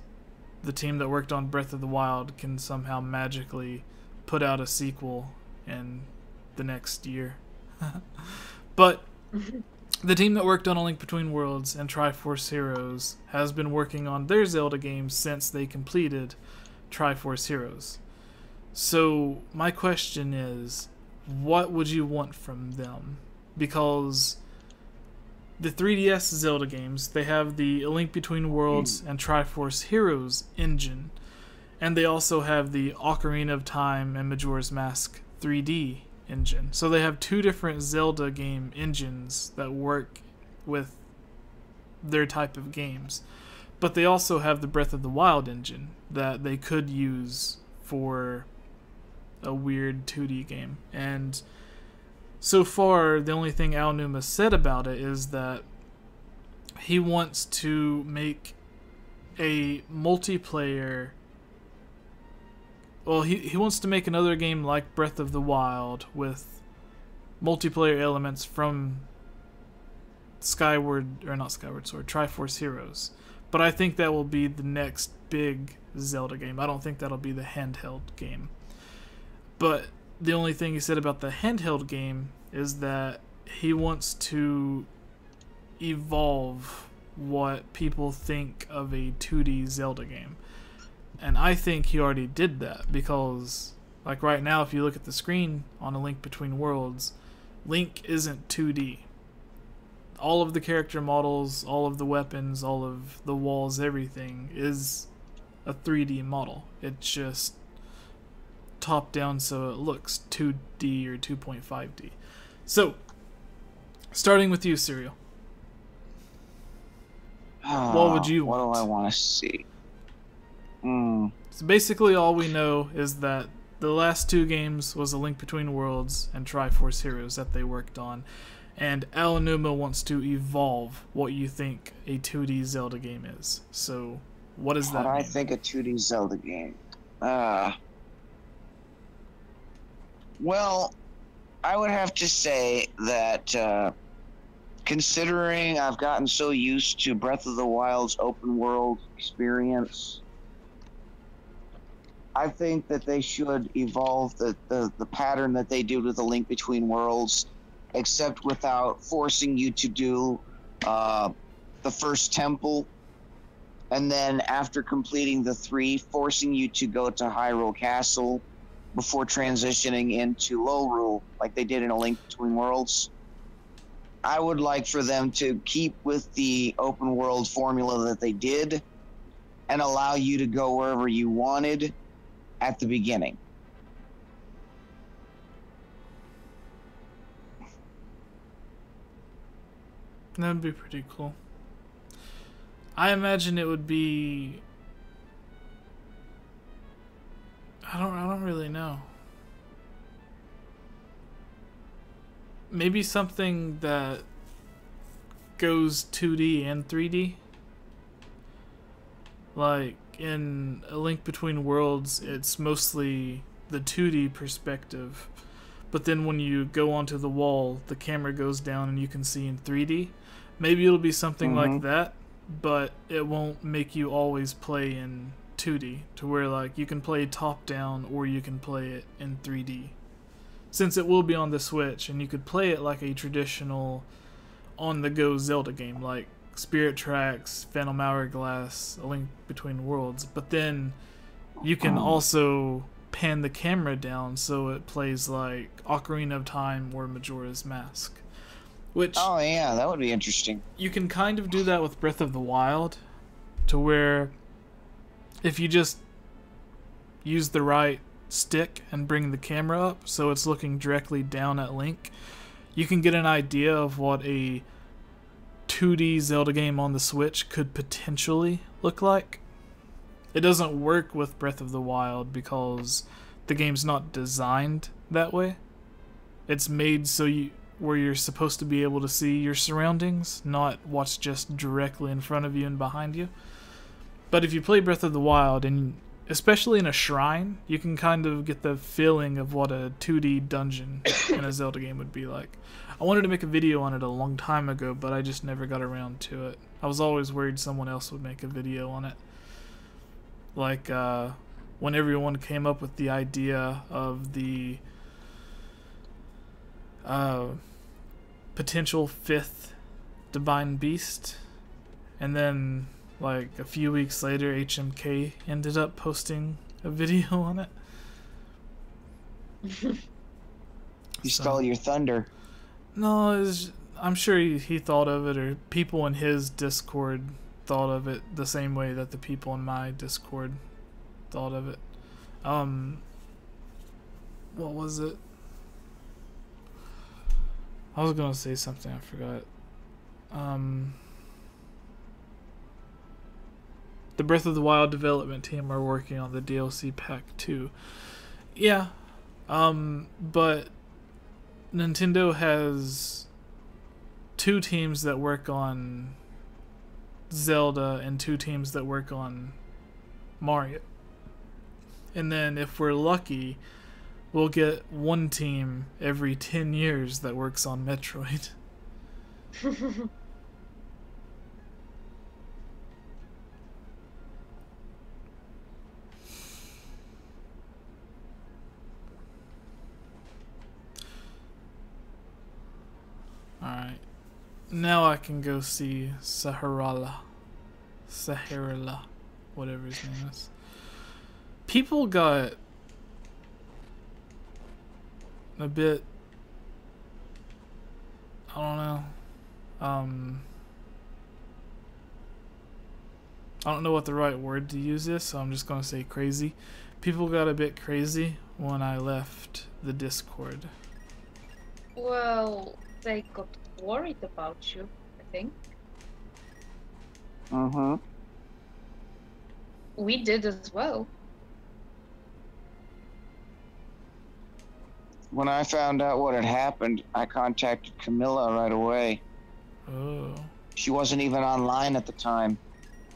the team that worked on Breath of the Wild can somehow magically put out a sequel in the next year. But the team that worked on A Link Between Worlds and Triforce Heroes has been working on their Zelda games since they completed Triforce Heroes. So my question is, what would you want from them? Because the 3DS Zelda games, they have the A Link Between Worlds and Triforce Heroes engine, and they also have the Ocarina of Time and Majora's Mask 3D engine. So they have two different Zelda game engines that work with their type of games. But they also have the Breath of the Wild engine that they could use for a weird 2D game. And so far, the only thing Aonuma said about it is that he wants to make a multiplayer. Well, he wants to make another game like Breath of the Wild with multiplayer elements from Triforce Heroes. But I think that will be the next big Zelda game. I don't think that'll be the handheld game. But the only thing he said about the handheld game is that he wants to evolve what people think of a 2D Zelda game. And I think he already did that, because like right now, if you look at the screen on A Link Between Worlds, Link isn't 2D. All of the character models, all of the weapons, all of the walls, everything is a 3D model. It's just top down so it looks 2D or 2.5D. So, starting with you, Serial. What would you want? What do I want to see? So basically all we know is that the last two games was A Link Between Worlds and Triforce Heroes that they worked on. And Aonuma wants to evolve what you think a 2D Zelda game is. So, what does that mean? I think a 2D Zelda game. Well, I would have to say that considering I've gotten so used to Breath of the Wild's open world experience, I think that they should evolve the pattern that they do with A Link Between Worlds, except without forcing you to do the first temple, and then after completing the 3, forcing you to go to Hyrule Castle before transitioning into Lorule, like they did in A Link Between Worlds. I would like for them to keep with the open world formula that they did and allow you to go wherever you wanted at the beginning. That'd be pretty cool. I imagine it would be... I don't really know. Maybe something that goes 2D and 3D. Like in A Link Between Worlds, it's mostly the 2D perspective. But then when you go onto the wall, the camera goes down and you can see in 3D. Maybe it'll be something like that, but it won't make you always play in 2D, to where like you can play top down or you can play it in 3D. Since it will be on the Switch, and you could play it like a traditional on-the-go Zelda game, like Spirit Tracks, Phantom Hourglass, A Link Between Worlds. But then you can also pan the camera down so it plays like Ocarina of Time or Majora's Mask. which Oh yeah, that would be interesting. you can kind of do that with Breath of the Wild, to where if you just use the right stick and bring the camera up so it's looking directly down at Link, you can get an idea of what a 2D Zelda game on the Switch could potentially look like. It doesn't work with Breath of the Wild because the game's not designed that way. It's made so where you're supposed to be able to see your surroundings, not what's just directly in front of you and behind you. But if you play Breath of the Wild, and especially in a shrine, you can kind of get the feeling of what a 2D dungeon in a Zelda game would be like. I wanted to make a video on it a long time ago, but I just never got around to it. I was always worried someone else would make a video on it. Like, when everyone came up with the idea of the potential 5th Divine Beast, and then like a few weeks later HMK ended up posting a video on it. He stole your thunder. No, I'm sure he thought of it, or people in his Discord thought of it the same way that the people in my Discord thought of it. What was it? I was gonna say something, I forgot. The Breath of the Wild development team are working on the DLC pack too. Yeah, but Nintendo has 2 teams that work on Zelda and 2 teams that work on Mario. And then if we're lucky, we'll get 1 team every 10 years that works on Metroid. Alright. Now I can go see Saharala, whatever his name is. People got a bit, I don't know, I don't know what the right word to use is, so I'm just gonna say crazy. People got a bit crazy when I left the Discord. Well, they got worried about you, I think. We did as well. When I found out what had happened, I contacted Camilla right away. Oh. She wasn't even online at the time.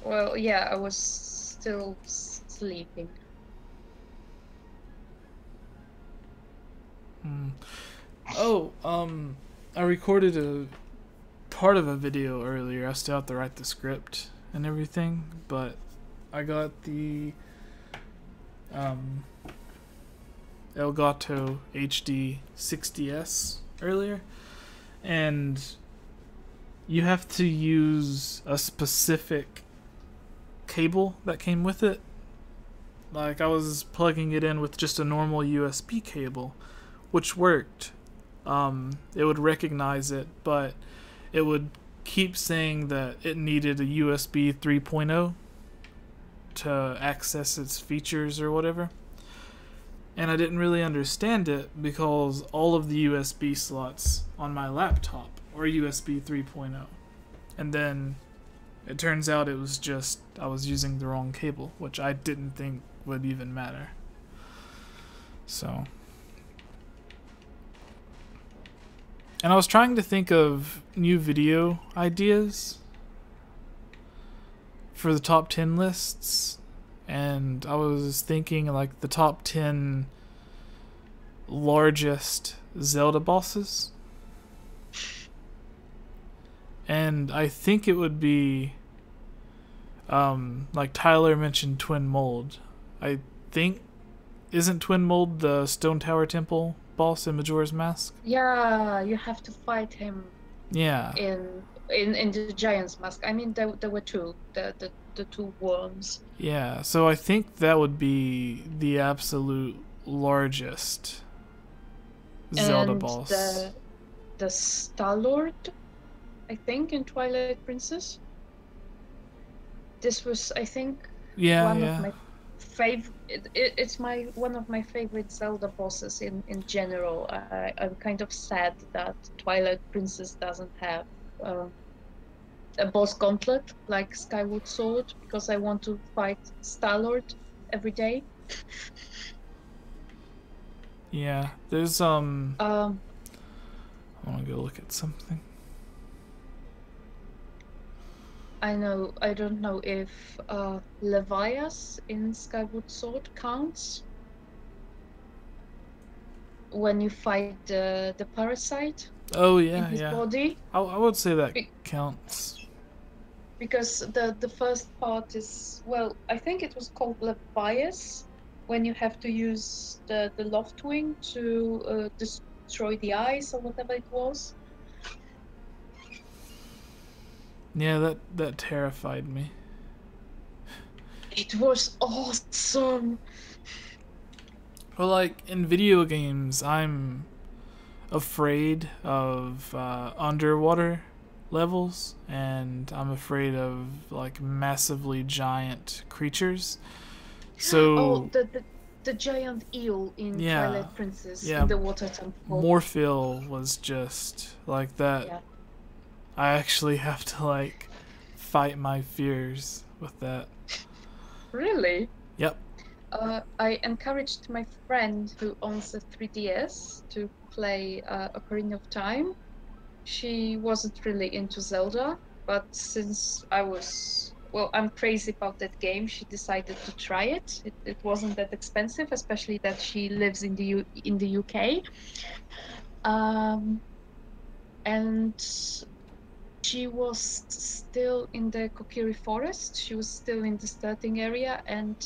Well, yeah, I was still sleeping. Oh, I recorded a part of a video earlier. I still have to write the script and everything, but I got the Elgato HD 60S earlier, and you have to use a specific cable that came with it. Like, I was plugging it in with just a normal USB cable, which worked. It would recognize it, but it would keep saying that it needed a USB 3.0 to access its features or whatever. And I didn't really understand it because all of the USB slots on my laptop are USB 3.0. And then it turns out it was just I was using the wrong cable, which I didn't think would even matter. So, and I was trying to think of new video ideas for the top 10 lists, and I was thinking like the top 10 largest Zelda bosses. And I think it would be like Tyler mentioned Twin Mold. I think, isn't Twin Mold the Stone Tower Temple boss in Majora's Mask? Yeah, you have to fight him. Yeah. In the Giant's Mask. I mean, there were 2, the 2 worms. Yeah, so I think that would be the absolute largest Zelda boss. the Star-Lord, I think, in Twilight Princess. This was, I think, one of my favorite. It's one of my favorite Zelda bosses in general. I'm kind of sad that Twilight Princess doesn't have a boss gauntlet like Skyward Sword, because I want to fight Star-Lord every day. Yeah, there's I want to go look at something. I don't know if Levias in Skyward Sword counts when you fight the parasite. Oh yeah, in his body. I would say that counts. Because the first part is, well, I think it was called Levias, when you have to use the loft wing to destroy the eyes or whatever it was. Yeah, that terrified me. It was awesome. Well, like in video games, I'm afraid of underwater levels, and I'm afraid of like massively giant creatures. So the giant eel in Twilight Princess in the water temple. Morphil was just like that. Yeah. I actually have to like fight my fears with that. Really? Yep. I encouraged my friend who owns a 3DS to play Ocarina of Time. She wasn't really into Zelda, but since I'm crazy about that game, she decided to try it. It wasn't that expensive, especially that she lives in the UK. And she was still in the Kokiri forest. She was still in the starting area, and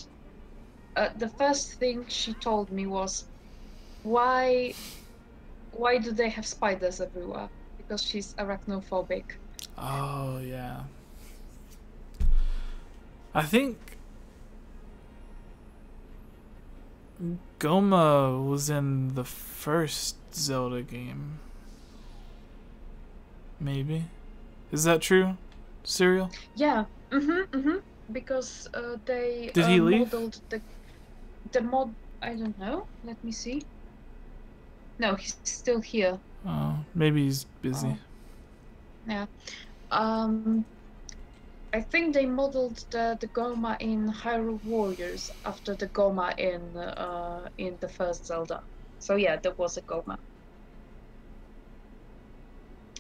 the first thing she told me was, why do they have spiders everywhere? Because she's arachnophobic. Oh yeah. I think Goma was in the first Zelda game. Maybe. Is that true? Serial? Yeah. Because they Did he leave? modeled the mod. I don't know. Let me see. No, he's still here. Oh, maybe he's busy. Yeah. I think they modeled the Goma in Hyrule Warriors after the Goma in the first Zelda. So yeah, there was a Goma.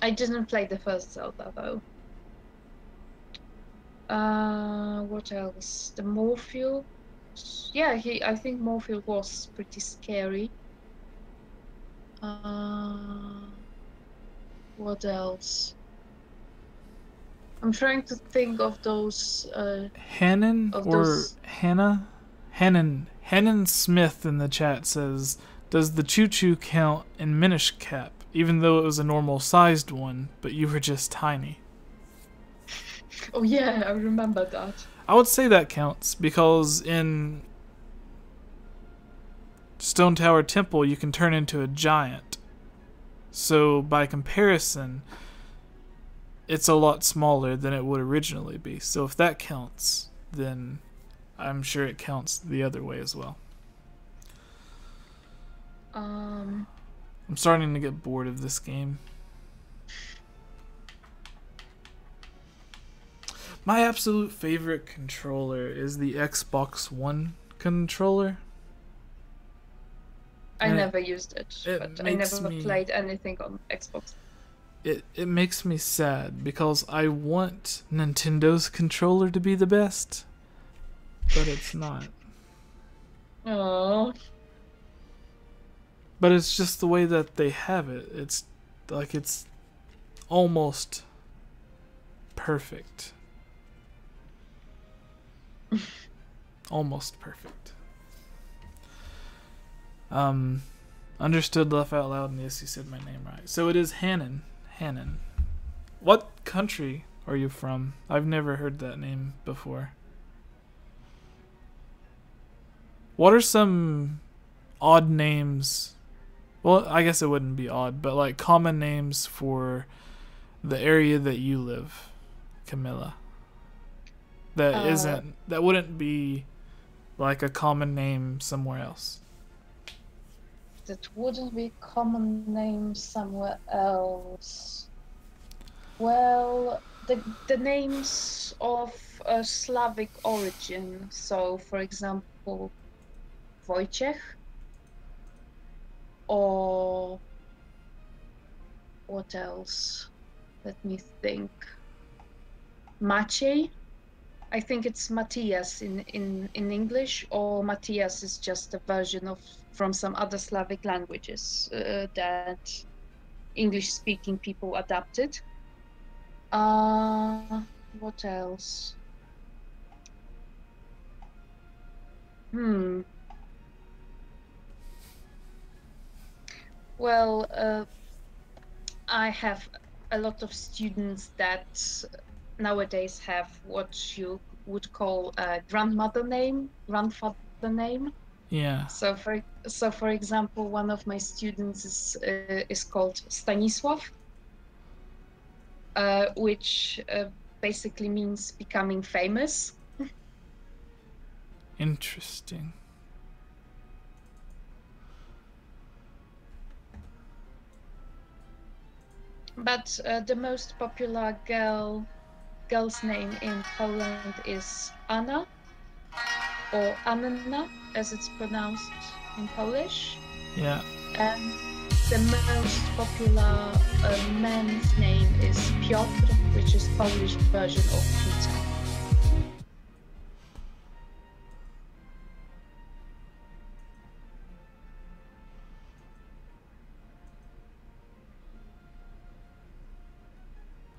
I didn't play the first Zelda though. What else? The Morphil. Yeah, I think Morphil was pretty scary. What else? I'm trying to think of those. Hannon Hannah? Hannon Smith in the chat says, "Does the choo-choo count in Minish Cap, even though it was a normal-sized one, but you were just tiny?" Oh yeah, I remember that. I would say that counts, because in Stone Tower Temple you can turn into a giant. So by comparison, it's a lot smaller than it would originally be. So if that counts, then I'm sure it counts the other way as well. I'm starting to get bored of this game. My absolute favorite controller is the Xbox One controller. I never used it, but I never played anything on Xbox. It makes me sad because I want Nintendo's controller to be the best, but it's not. Oh. But it's just the way that they have it. It's like it's almost perfect. Almost perfect. Understood, laugh out loud, and yes, you said my name right. So it is Hannon. Hannon. What country are you from? I've never heard that name before. What are some odd names Well, I guess it wouldn't be odd, but like common names for the area that you live, Camilla. That wouldn't be like a common name somewhere else. That wouldn't be common name somewhere else. Well, the names of a Slavic origin. So, for example, Wojciech, or what else? Let me think. Maciej. I think it's Matthias in English, or Matthias is just a version of from some other Slavic languages that English-speaking people adapted. What else? Well, I have a lot of students that nowadays have what you would call a grandfather name. Yeah. So for example, one of my students is called Stanisław, which basically means becoming famous. Interesting. But the most popular girl's name in Poland is Anna, or Anna, as it's pronounced in Polish. Yeah. And the most popular man's name is Piotr, which is Polish version of Peter.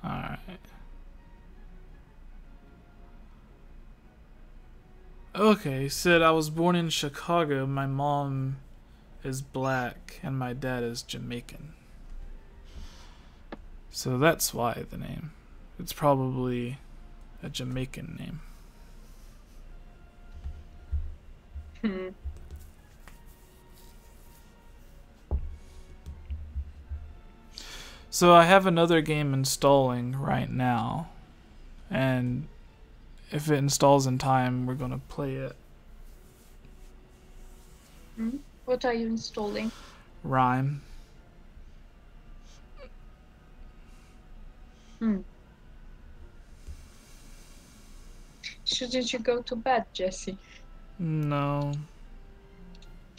Alright. Okay, said I was born in Chicago. My mom is black and my dad is Jamaican. So that's why the name. It's probably a Jamaican name. So I have another game installing right now, and if it installs in time, we're gonna play it. What are you installing? Rhyme. Shouldn't you go to bed, Jesse? No.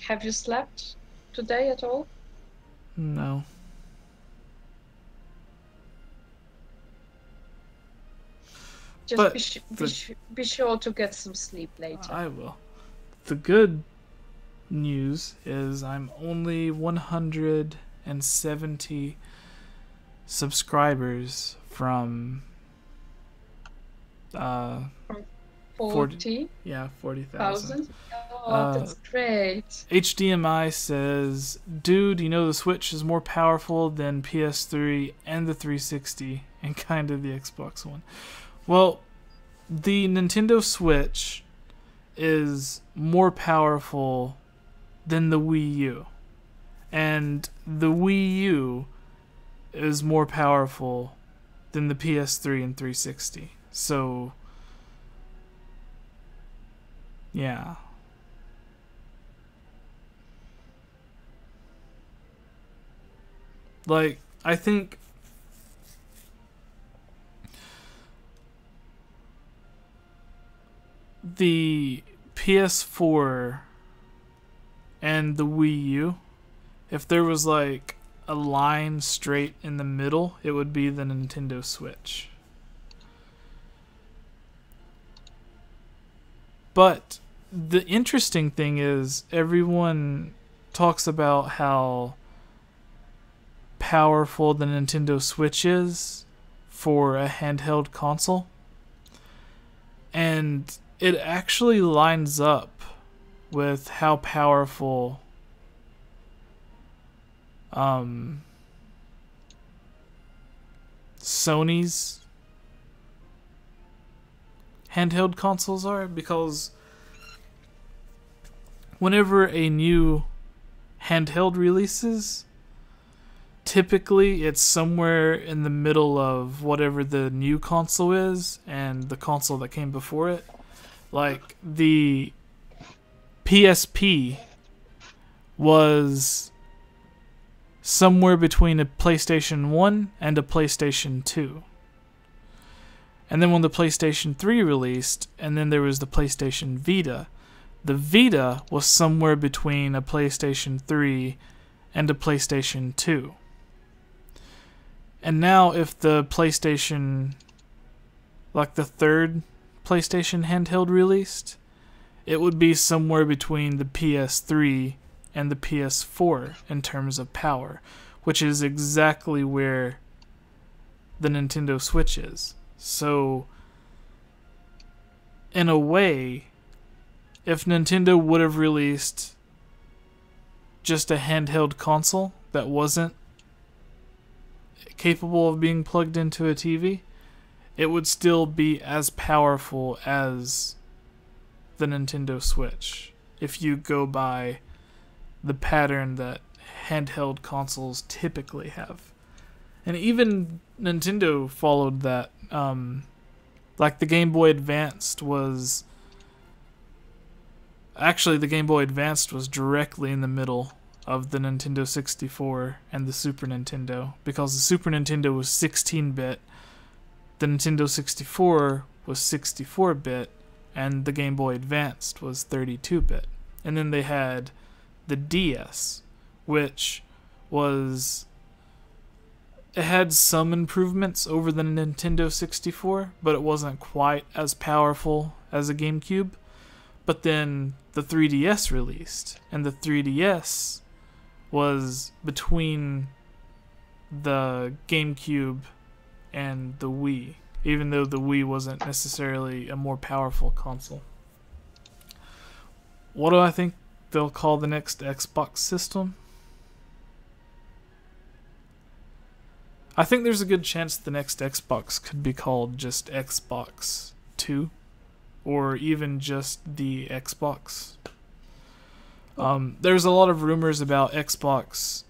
Have you slept today at all? No. Just be sure to get some sleep later. I will. The good news is I'm only 170 subscribers from 40? Yeah, 40,000. Oh, that's great. HDMI says, dude, you know the Switch is more powerful than PS3 and the 360 and kind of the Xbox One. Well, the Nintendo Switch is more powerful than the Wii U. And the Wii U is more powerful than the PS3 and 360. So, yeah. Like, I think the PS4 and the Wii U, if there was like a line straight in the middle, it would be the Nintendo Switch. But the interesting thing is everyone talks about how powerful the Nintendo Switch is for a handheld console. And it actually lines up with how powerful Sony's handheld consoles are, because whenever a new handheld releases, typically it's somewhere in the middle of whatever the new console is and the console that came before it. Like the PSP was somewhere between a PlayStation 1 and a PlayStation 2. And then when the PlayStation 3 released, and then there was the PlayStation Vita, the Vita was somewhere between a PlayStation 3 and a PlayStation 2. And now if the PlayStation, like the third PlayStation handheld released, it would be somewhere between the PS3 and the PS4 in terms of power, which is exactly where the Nintendo Switch is. So, in a way, if Nintendo would have released just a handheld console that wasn't capable of being plugged into a TV, it would still be as powerful as the Nintendo Switch, if you go by the pattern that handheld consoles typically have. And even Nintendo followed that. Like the Game Boy Advanced was... Actually, the Game Boy Advanced was directly in the middle of the Nintendo 64 and the Super Nintendo, because the Super Nintendo was 16-bit, the Nintendo 64 was 64-bit, and the Game Boy Advanced was 32-bit. And then they had the DS, which was... It had some improvements over the Nintendo 64, but it wasn't quite as powerful as a GameCube. But then the 3DS released, and the 3DS was between the GameCube and the Wii, even though the Wii wasn't necessarily a more powerful console. What do I think they'll call the next Xbox system? I think there's a good chance the next Xbox could be called just Xbox 2, or even just the Xbox. There's a lot of rumors about Xbox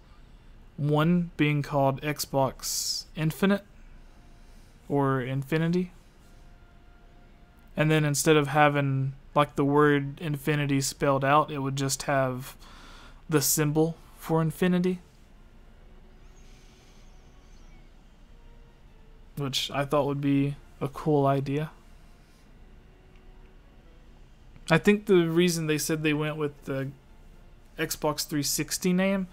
One being called Xbox Infinite, or Infinity. And then instead of having like the word infinity spelled out, it would just have the symbol for infinity, which I thought would be a cool idea. I think the reason they said they went with the Xbox 360 name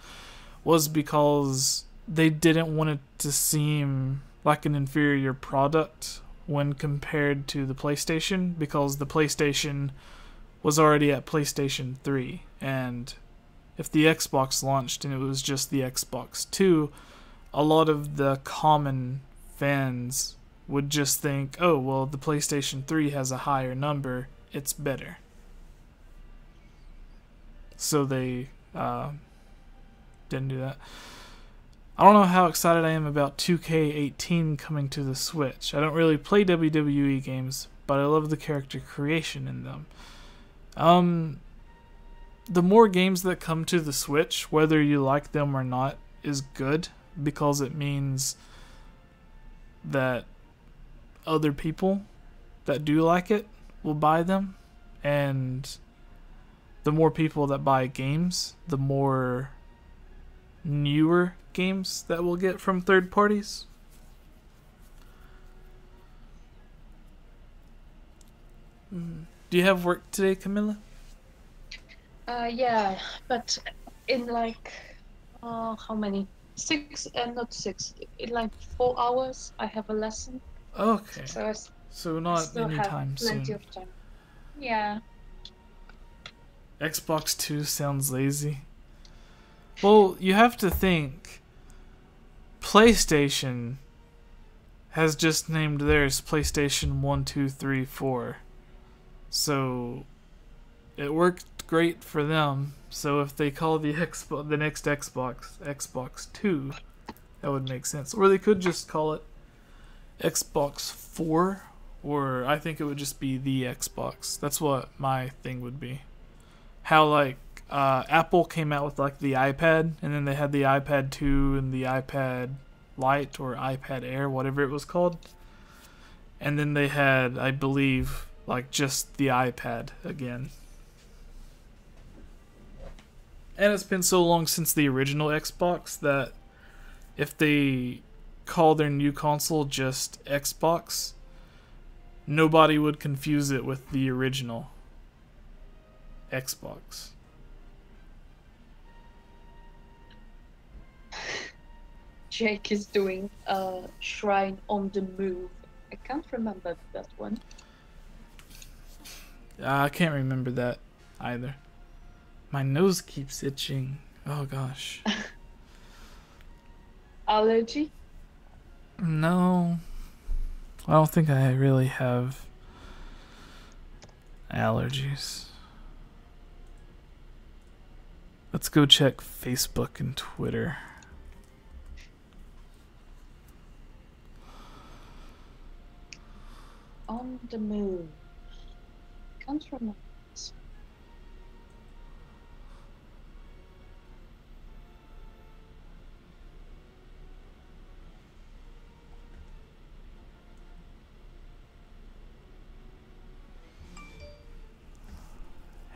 was because they didn't want it to seem like an inferior product when compared to the PlayStation, because the PlayStation was already at PlayStation 3, and if the Xbox launched and it was just the Xbox 2, a lot of the common fans would just think, oh, well, the PlayStation 3 has a higher number, it's better. So they didn't do that. I don't know how excited I am about 2K18 coming to the Switch. I don't really play WWE games, but I love the character creation in them. The more games that come to the Switch, whether you like them or not, is good, because it means that other people that do like it will buy them, and the more people that buy games, the more newer games that we'll get from third parties. Do you have work today, Camilla? Yeah, but in like how many? Not 6. In like 4 hours, I have a lesson. Okay. So not still anytime have plenty soon. of time. Yeah. Xbox 2 sounds lazy. Well, you have to think, PlayStation has just named theirs PlayStation 1, 2, 3, 4. So it worked great for them. So if they call the next Xbox 2, that would make sense. Or they could just call it Xbox 4, or I think it would just be the Xbox. That's what my thing would be. How like Apple came out with like the iPad, and then they had the iPad 2 and the iPad Lite or iPad Air, whatever it was called. And then they had, I believe, like just the iPad again. And it's been so long since the original Xbox that if they call their new console just Xbox, nobody would confuse it with the original Xbox. Jake is doing a Shrine on the Move. I can't remember that one. I can't remember that either. My nose keeps itching. Oh gosh. Allergy? No. I don't think I really have allergies. Let's go check Facebook and Twitter. On the Move. Can't remember.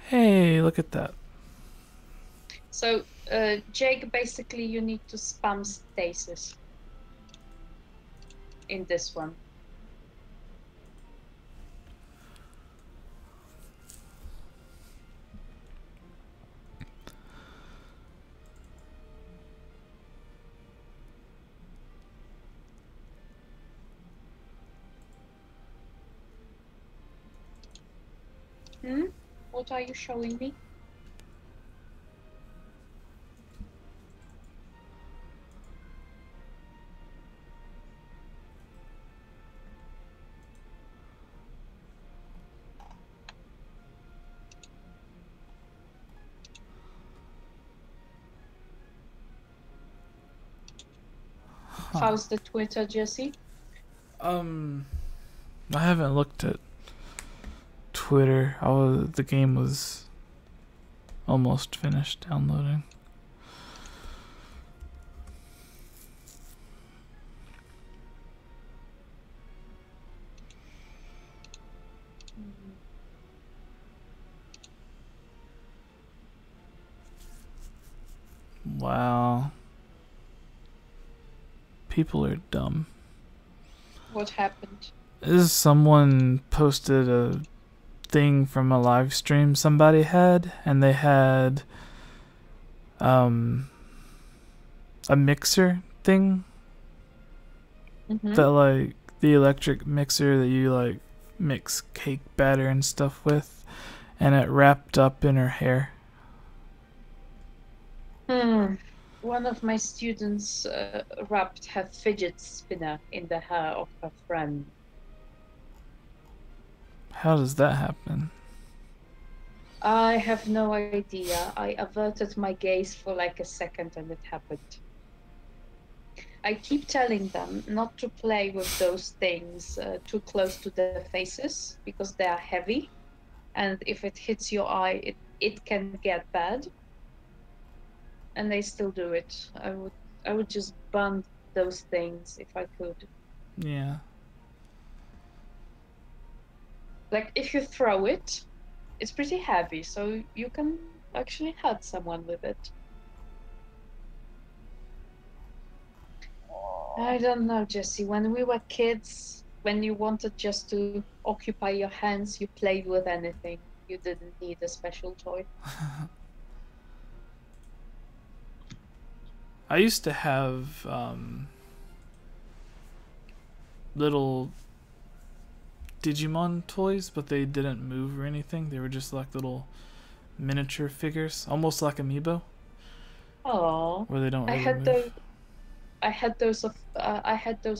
Hey, look at that. So, Jake, basically you need to spam stasis in this one. What are you showing me? How's the Twitter, Jesse? I haven't looked at Twitter. The game was almost finished downloading. Wow. People are dumb. What happened? Someone posted a thing from a live stream somebody had, and they had a mixer thing that, like, the electric mixer that you like mix cake batter and stuff with, and it wrapped up in her hair. One of my students wrapped her fidget spinner in the hair of her friend. How does that happen? I have no idea. I averted my gaze for like a second and it happened. I keep telling them not to play with those things too close to their faces because they are heavy, and if it hits your eye, it can get bad. And they still do it. I would just burn those things if I could. Yeah. Like, if you throw it, it's pretty heavy, so you can actually hurt someone with it. I don't know, Jesse. When we were kids, when you wanted just to occupy your hands, you played with anything. You didn't need a special toy. I used to have little Digimon toys, but they didn't move or anything. They were just like little miniature figures, almost like Amiibo. Oh, where they don't really I had move. those. I had those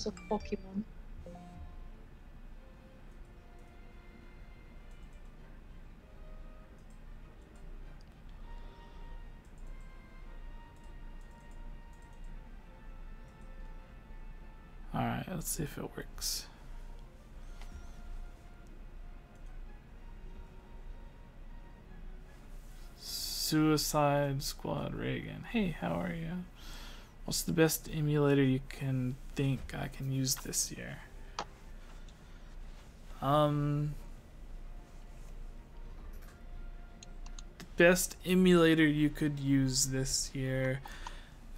of Pokemon. Alright, let's see if it works. Suicide Squad Reagan. Hey, how are you? What's the best emulator you can think I can use this year? The best emulator you could use this year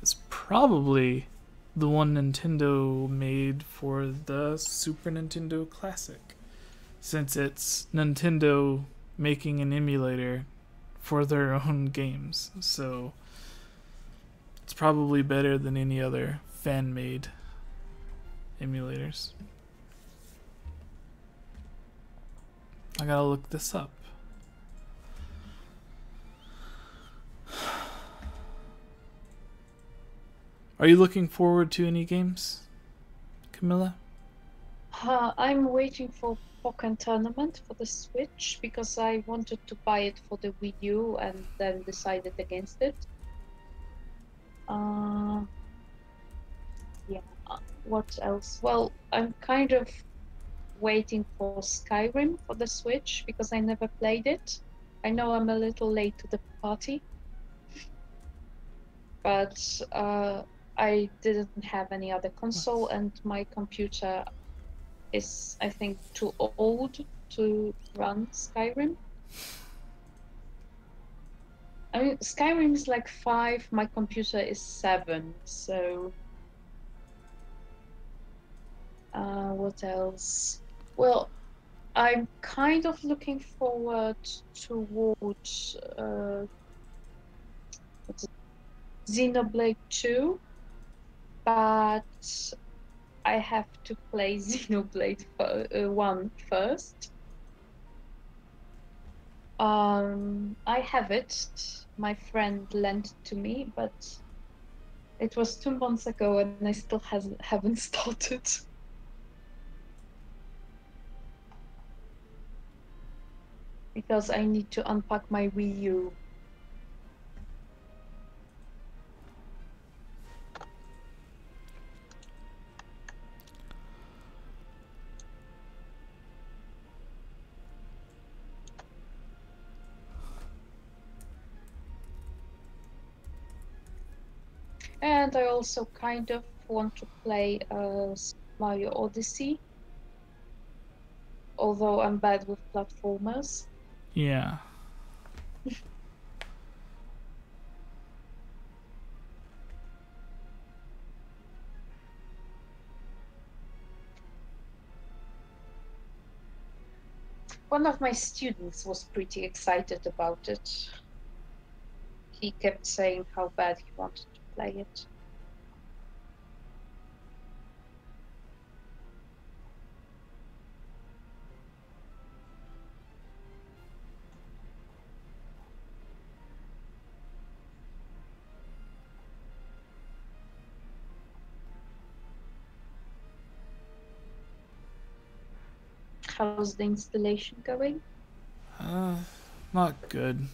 is probably the one Nintendo made for the Super Nintendo Classic, since it's Nintendo making an emulator for their own games, so it's probably better than any other fan-made emulators. I gotta look this up. Are you looking forward to any games, Camilla? I'm waiting for Pokken Tournament for the Switch because I wanted to buy it for the Wii U and then decided against it. Yeah, what else? Well, I'm kind of waiting for Skyrim for the Switch because I never played it. I know I'm a little late to the party, but I didn't have any other console and my computer is, I think, too old to run Skyrim. I mean, Skyrim is like 5, my computer is 7, so... what else? Well, I'm kind of looking forward towards Xenoblade 2, but I have to play Xenoblade 1 first. I have it. My friend lent it to me, but it was 2 months ago and I still haven't started. Because I need to unpack my Wii U. And I also kind of want to play Mario Odyssey, although I'm bad with platformers. Yeah. One of my students was pretty excited about it. He kept saying how bad he wanted to play it. How's the installation going? Not good.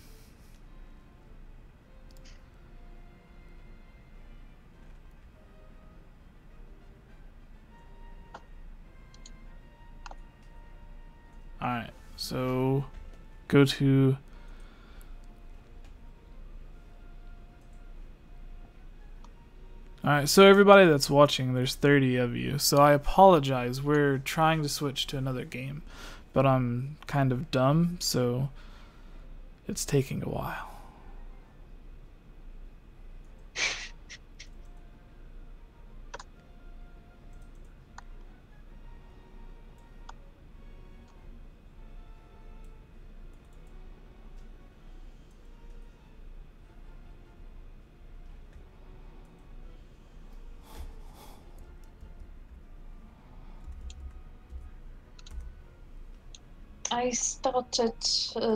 Alright, so go to Alright, so everybody that's watching, there's 30 of you, so I apologize. We're trying to switch to another game, but I'm kind of dumb, so it's taking a while. I started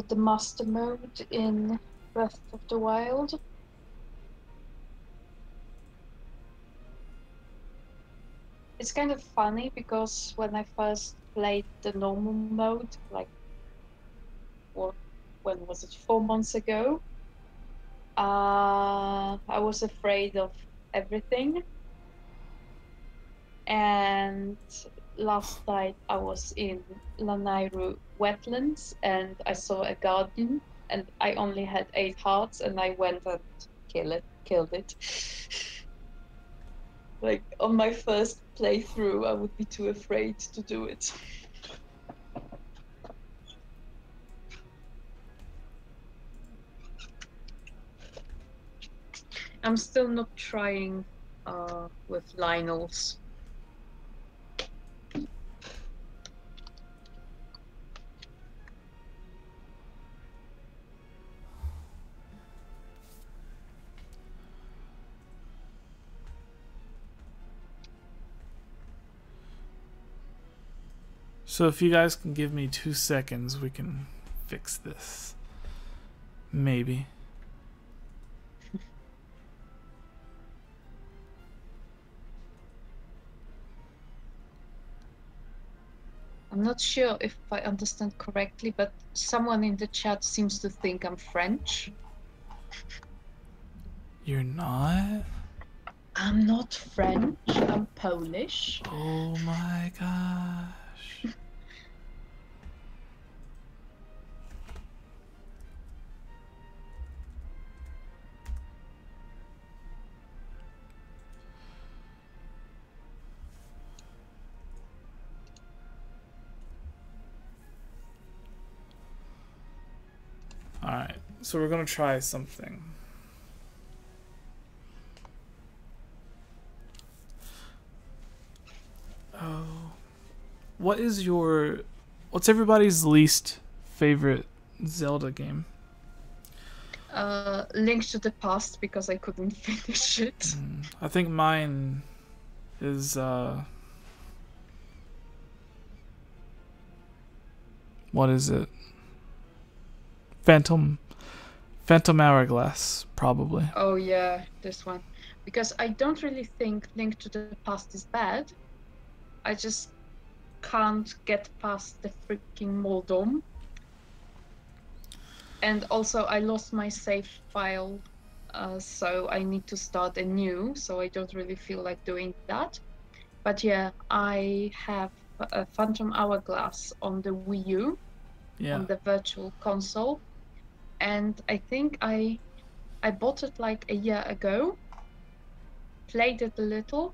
the master mode in Breath of the Wild. It's kind of funny because when I first played the normal mode, like, when was it, 4 months ago, I was afraid of everything. And last night I was in Lanairu wetlands and I saw a guardian and I only had 8 hearts, and I went and killed it. Like on my first playthrough, I would be too afraid to do it. I'm still not trying with Lionel's. So if you guys can give me 2 seconds, we can fix this. Maybe. I'm not sure if I understand correctly, but someone in the chat seems to think I'm French. You're not? I'm not French, I'm Polish. Oh my gosh. Alright, so we're gonna try something. Oh. What's everybody's least favorite Zelda game? Link to the Past, because I couldn't finish it. I think mine is what is it? Phantom Hourglass, probably. Oh yeah, this one. Because I don't really think Link to the Past is bad. I just can't get past the freaking Moldom. And also I lost my save file, so I need to start anew, so I don't really feel like doing that. But yeah, I have a Phantom Hourglass on the Wii U, on the Virtual Console. And I think I bought it like a year ago, played it a little,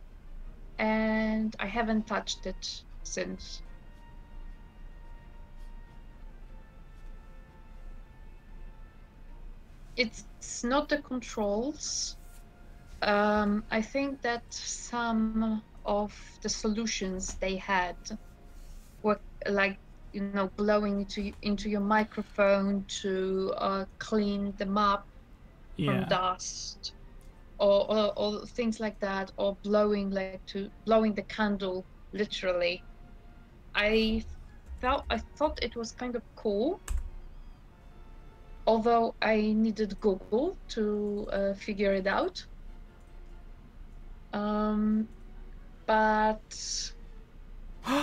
and I haven't touched it since. It's not the controls. I think that some of the solutions they had were like, you know, blowing into your microphone to clean the map from dust, or things like that, or blowing the candle literally. I thought it was kind of cool, although I needed Google to figure it out. But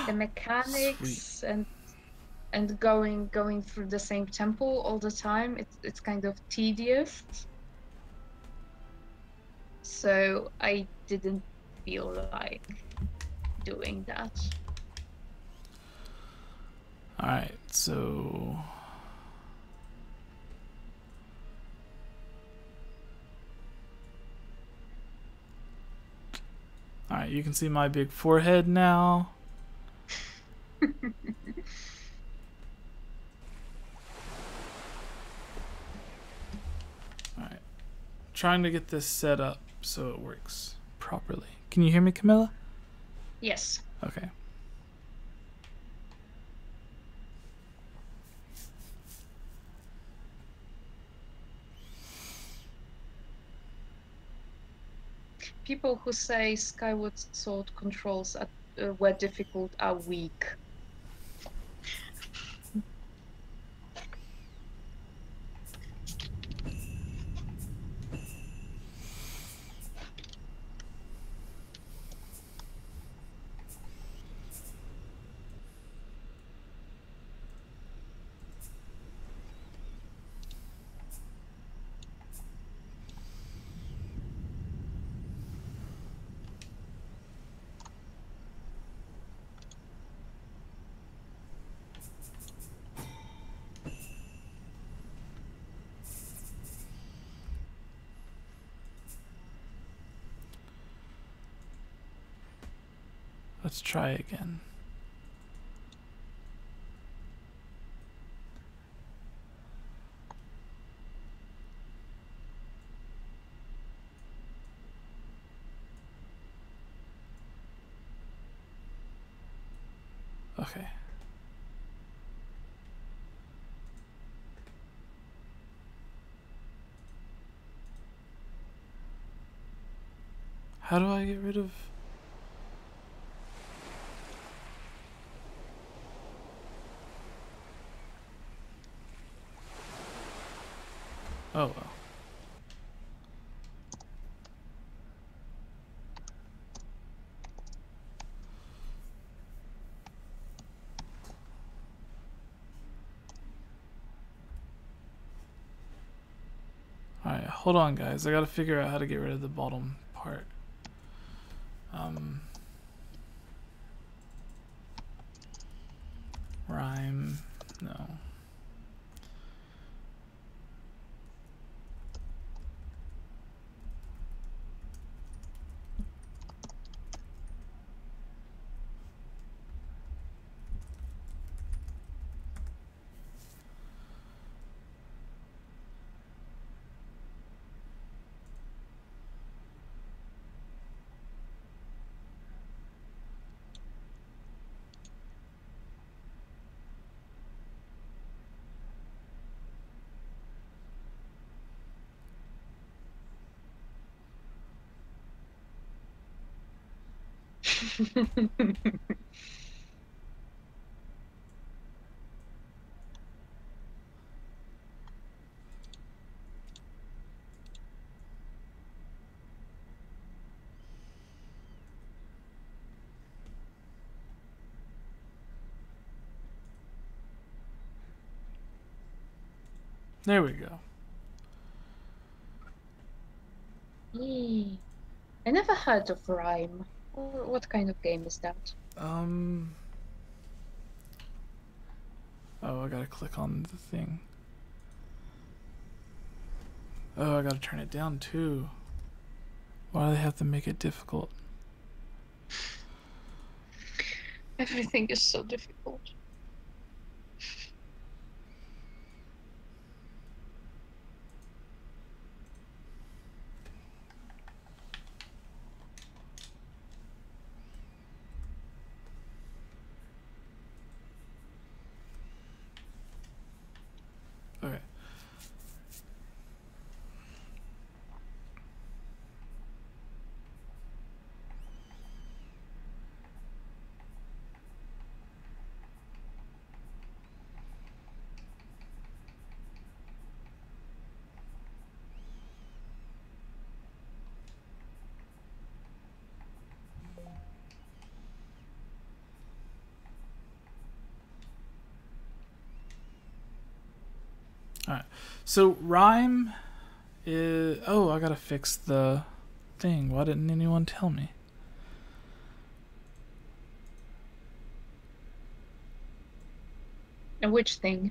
the mechanics and going through the same temple all the time, it's kind of tedious. So I didn't feel like doing that. Alright, so alright, you can see my big forehead now. Alright. Trying to get this set up so it works properly. Can you hear me, Camilla? Yes. Okay. People who say Skyward Sword controls were difficult are weak. Let's try again. Okay. How do I get rid of... Oh well. Alright, hold on guys. I gotta figure out how to get rid of the bottom part. Rhyme, no. There we go. I never heard of Rhyme. What kind of game is that? Oh, I gotta click on the thing. Oh, I gotta turn it down too. Why do they have to make it difficult? Everything is so difficult. Okay. Alright, so rhyme is... Oh, I gotta fix the thing. Why didn't anyone tell me? Which thing?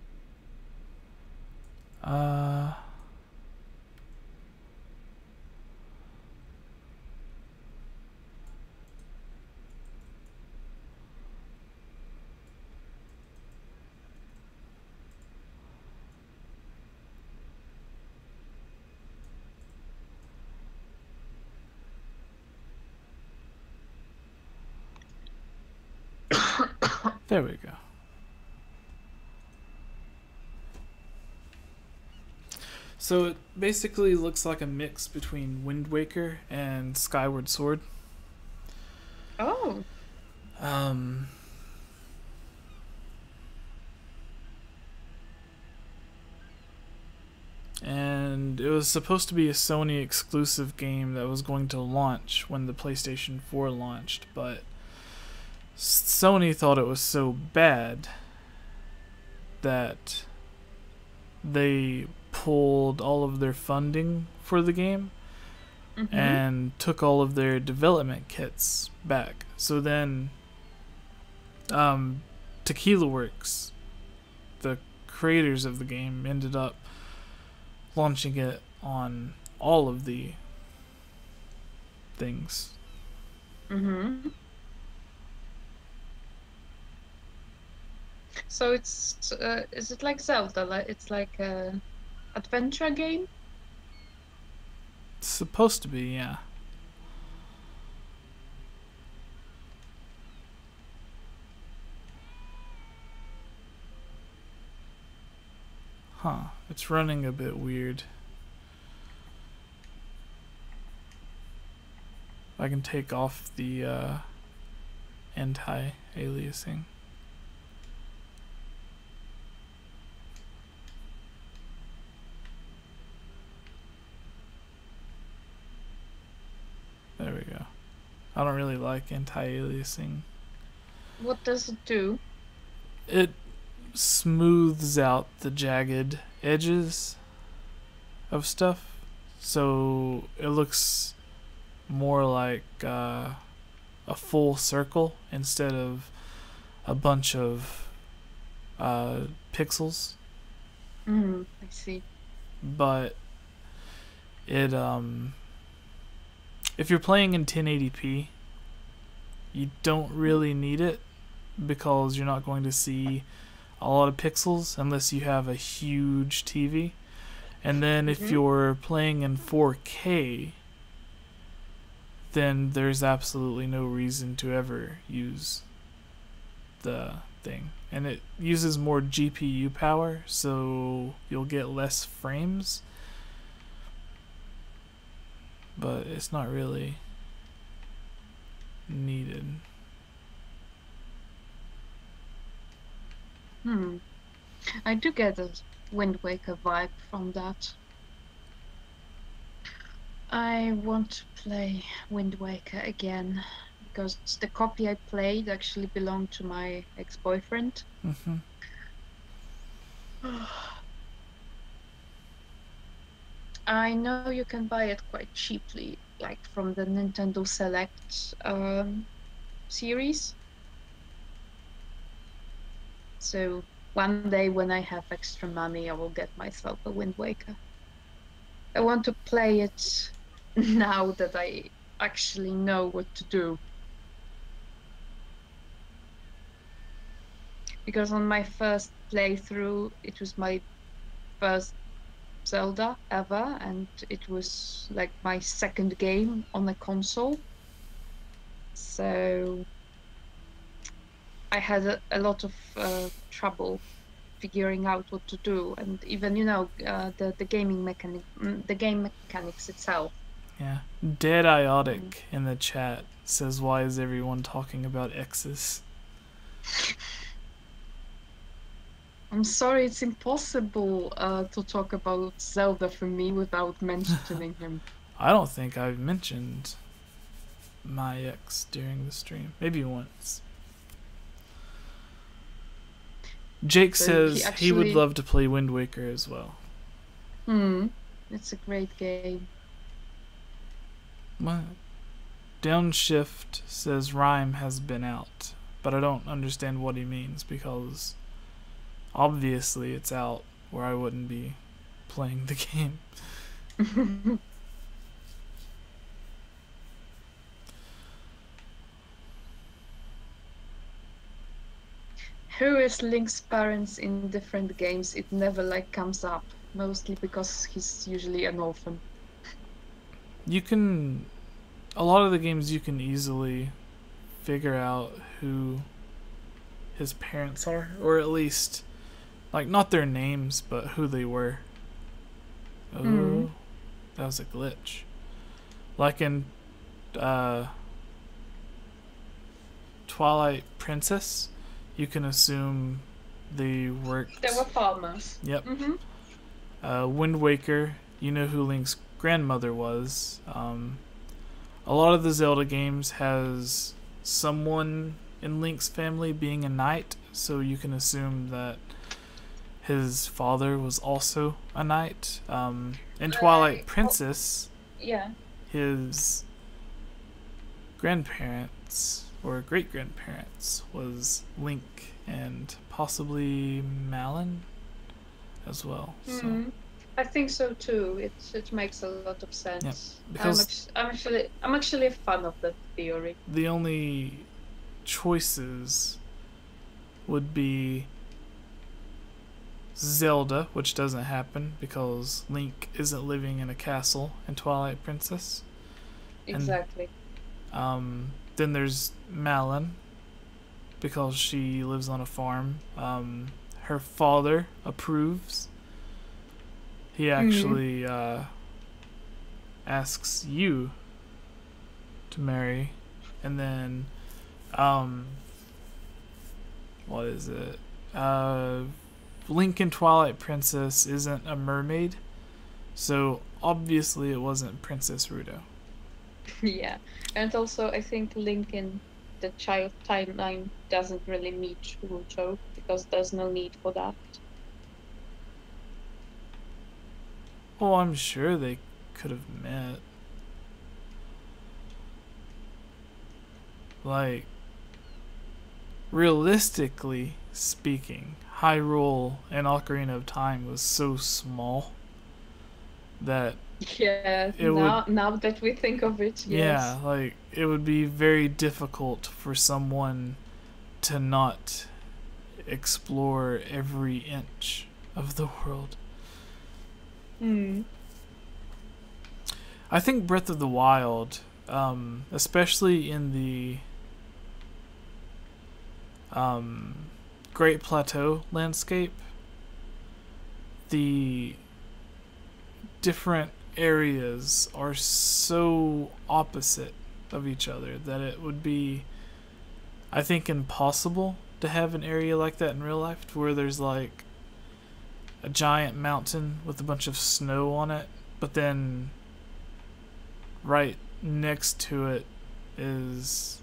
There we go. So it basically looks like a mix between Wind Waker and Skyward Sword. Oh. And it was supposed to be a Sony exclusive game that was going to launch when the PlayStation 4 launched, but Sony thought it was so bad that they pulled all of their funding for the game and took all of their development kits back. So then Tequila Works, the creators of the game, ended up launching it on all of the things. So it's is it like Zelda? It's like a adventure game? It's supposed to be, yeah. Huh, it's running a bit weird. I can take off the anti-aliasing. There we go. I don't really like anti-aliasing. What does it do? It smooths out the jagged edges of stuff, so it looks more like a full circle instead of a bunch of pixels. I see. But it if you're playing in 1080p, you don't really need it because you're not going to see a lot of pixels unless you have a huge TV. And then if you're playing in 4K, then there's absolutely no reason to ever use the thing. And it uses more GPU power, so you'll get less frames. But it's not really needed. I do get a Wind Waker vibe from that. I want to play Wind Waker again because the copy I played actually belonged to my ex-boyfriend. I know you can buy it quite cheaply, like from the Nintendo Select series. So one day when I have extra money, I will get myself a Wind Waker. I want to play it now that I actually know what to do. Because on my first playthrough, it was my first Zelda ever, and it was like my second game on a console. So I had a lot of trouble figuring out what to do, and even the game mechanics itself. Yeah, Dead Iotic in the chat says, "Why is everyone talking about X's?" I'm sorry, it's impossible to talk about Zelda for me without mentioning him. I don't think I've mentioned my ex during the stream. Maybe once. Jake says he would love to play Wind Waker as well. It's a great game. What? Downshift says Rhyme has been out, but I don't understand what he means because obviously it's out or I wouldn't be playing the game. Who is Link's parents in different games? It never comes up, mostly because he's usually an orphan. You can, a lot of the games you can easily figure out who his parents are, or at least like not their names but who they were. Oh, that was a glitch. Like in Twilight Princess, you can assume they worked. They were farmers. Yep. Wind Waker, you know who Link's grandmother was. A lot of the Zelda games has someone in Link's family being a knight, so you can assume that his father was also a knight. In Twilight Princess, his grandparents or great-grandparents was Link and possibly Malon as well. So I think so too. It makes a lot of sense. Yeah, because I'm actually a fan of that theory. The only choices would be Zelda, which doesn't happen because Link isn't living in a castle in Twilight Princess. Exactly. Then there's Malon, because she lives on a farm. Her father approves. He actually asks you to marry, and then what is it? Link in Twilight Princess isn't a mermaid, so obviously it wasn't Princess Ruto. Yeah, and also I think Link in the child timeline doesn't really meet Ruto because there's no need for that. Well, I'm sure they could have met. Like, realistically speaking, Hyrule and Ocarina of Time was so small that Yeah, It now that we think of it, yes. yeah, like it would be very difficult for someone to not explore every inch of the world. I think Breath of the Wild, especially in the Great Plateau landscape, the different areas are so opposite of each other that it would be, I think, impossible to have an area like that in real life, where there's like a giant mountain with a bunch of snow on it, but then right next to it is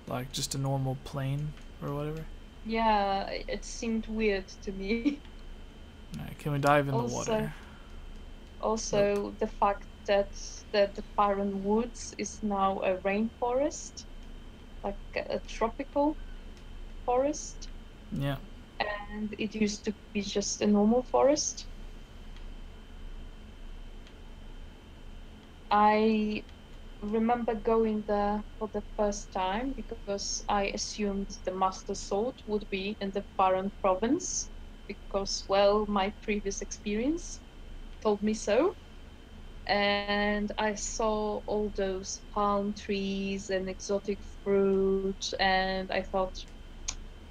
like just a normal plain or whatever. Yeah, it seemed weird to me. Alright, can we dive in the water? Also, the fact that the Faron Woods is now a rainforest, like a tropical forest, Yeah. and it used to be just a normal forest. I remember going there for the first time because I assumed the Master Sword would be in the Faron province, because, well, my previous experience told me so. And I saw all those palm trees and exotic fruit, and I thought,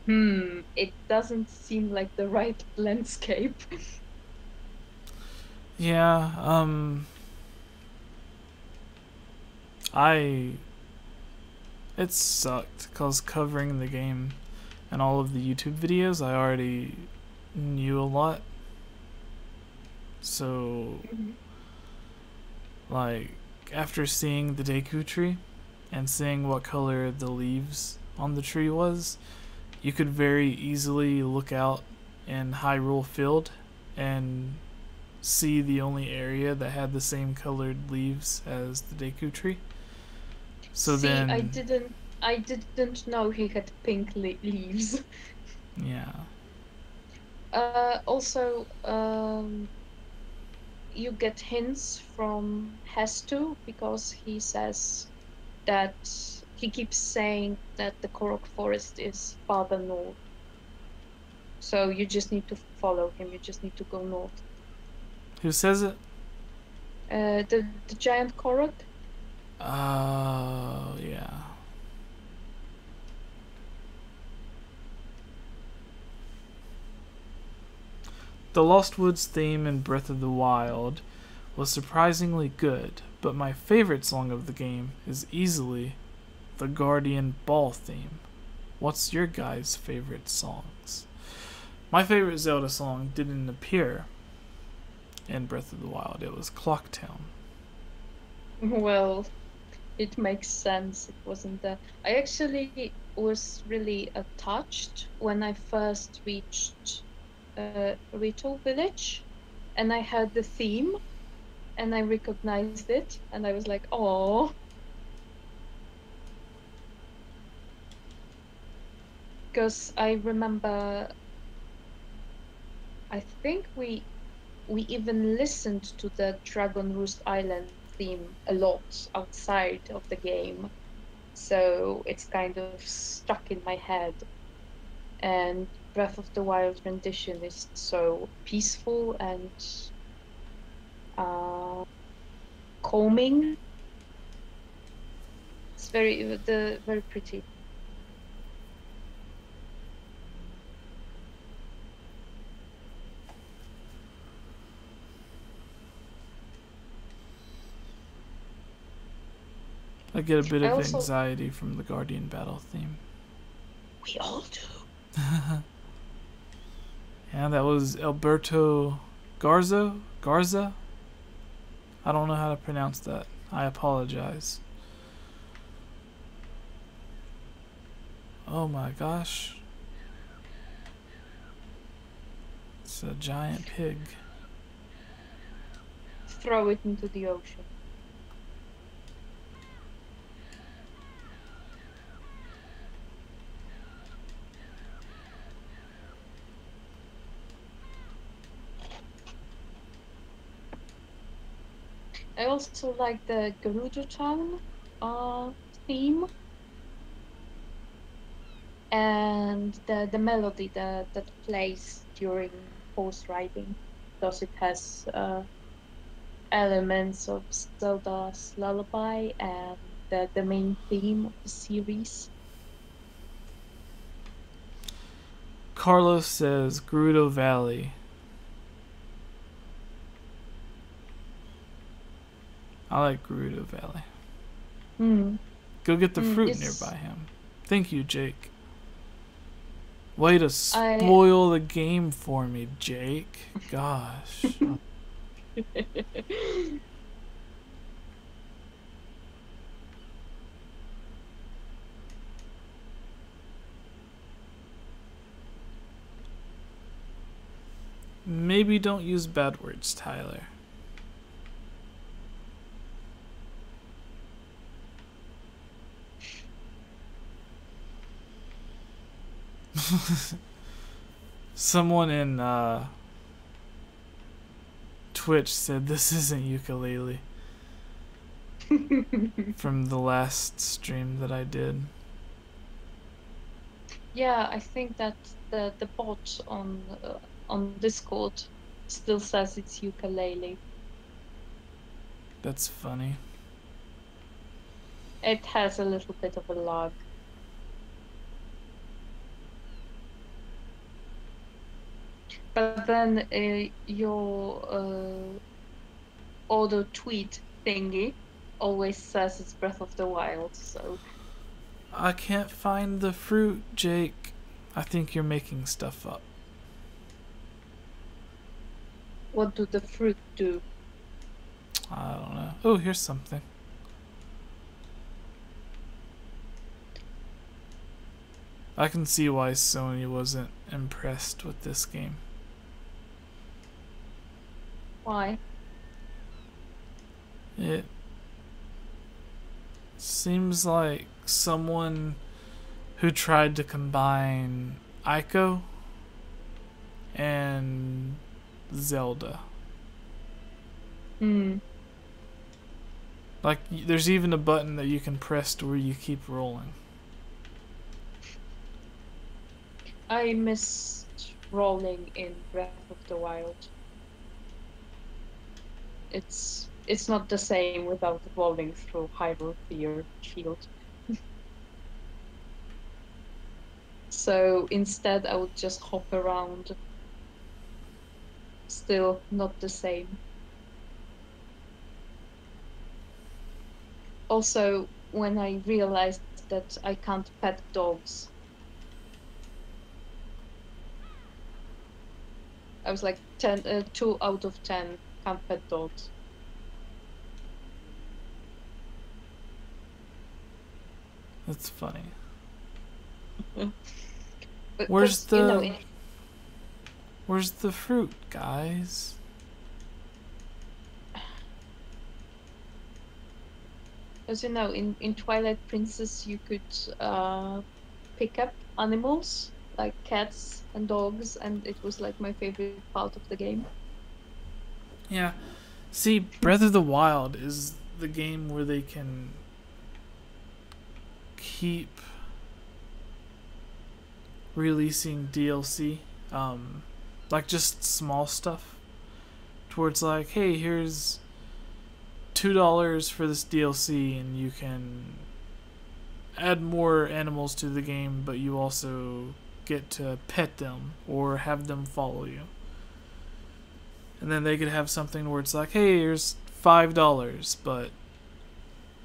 it doesn't seem like the right landscape. Yeah, it sucked because covering the game and all of the YouTube videos, I already knew a lot. So, like, after seeing the Deku tree and seeing what color the leaves on the tree was, you could very easily look out in Hyrule Field and see the only area that had the same colored leaves as the Deku tree. So See, then I didn't know he had pink leaves. yeah. Also, you get hints from Hestu because he says that he keeps saying that the Korok Forest is farther north. So you just need to follow him. You just need to go north. Who says it? The giant Korok. Oh, yeah. The Lost Woods theme in Breath of the Wild was surprisingly good, but my favorite song of the game is easily the Guardian Ball theme. What's your guys' favorite songs? My favorite Zelda song didn't appear in Breath of the Wild. It was Clocktown. Well, it makes sense. It wasn't there. I actually was really touched when I first reached Rito Village, and I heard the theme, and I recognized it, and I was like, "Oh." Because I remember, I think we even listened to the Dragon Roost Island theme a lot outside of the game, so it's kind of stuck in my head. And Breath of the Wild rendition is so peaceful and calming. It's very pretty. I get a bit of anxiety from the Guardian battle theme. We all do. Yeah, that was Alberto Garza? I don't know how to pronounce that. I apologize. Oh my gosh. It's a giant pig. Throw it into the ocean. I also like the Gerudo Town theme and the melody that plays during horse riding, because it has elements of Zelda's Lullaby and the main theme of the series. Carlos says Gerudo Valley. I like Gerudo Valley. Go get the fruit nearby him. Thank you, Jake. Way to spoil the game for me, Jake. Gosh. Maybe don't use bad words, Tyler. Someone in Twitch said this isn't ukulele from the last stream that I did. Yeah, I think that the bot on Discord still says it's ukulele. That's funny. It has a little bit of a lag. But then your auto tweet thingy always says it's Breath of the Wild, so... I can't find the fruit, Jake. I think you're making stuff up. What do the fruit do? I don't know. Oh, here's something. I can see why Sony wasn't impressed with this game. Why? It seems like someone who tried to combine Ico and Zelda. Like, there's even a button that you can press to where you keep rolling. I missed rolling in Breath of the Wild. It's not the same without rolling through Hyrule Fear Shield. So instead I would just hop around. Still not the same. Also, when I realized that I can't pet dogs, I was like 2 out of 10 can't pet dogs. That's funny. But Where's the... you know, Where's the fruit, guys? as you know, in Twilight Princess you could pick up animals like cats and dogs, and it was like my favorite part of the game. Yeah. See, Breath of the Wild is the game where they can keep releasing DLC, like just small stuff, towards like, hey, here's $2 for this DLC, and you can add more animals to the game, but you also get to pet them or have them follow you. And then they could have something where it's like, hey, here's $5, but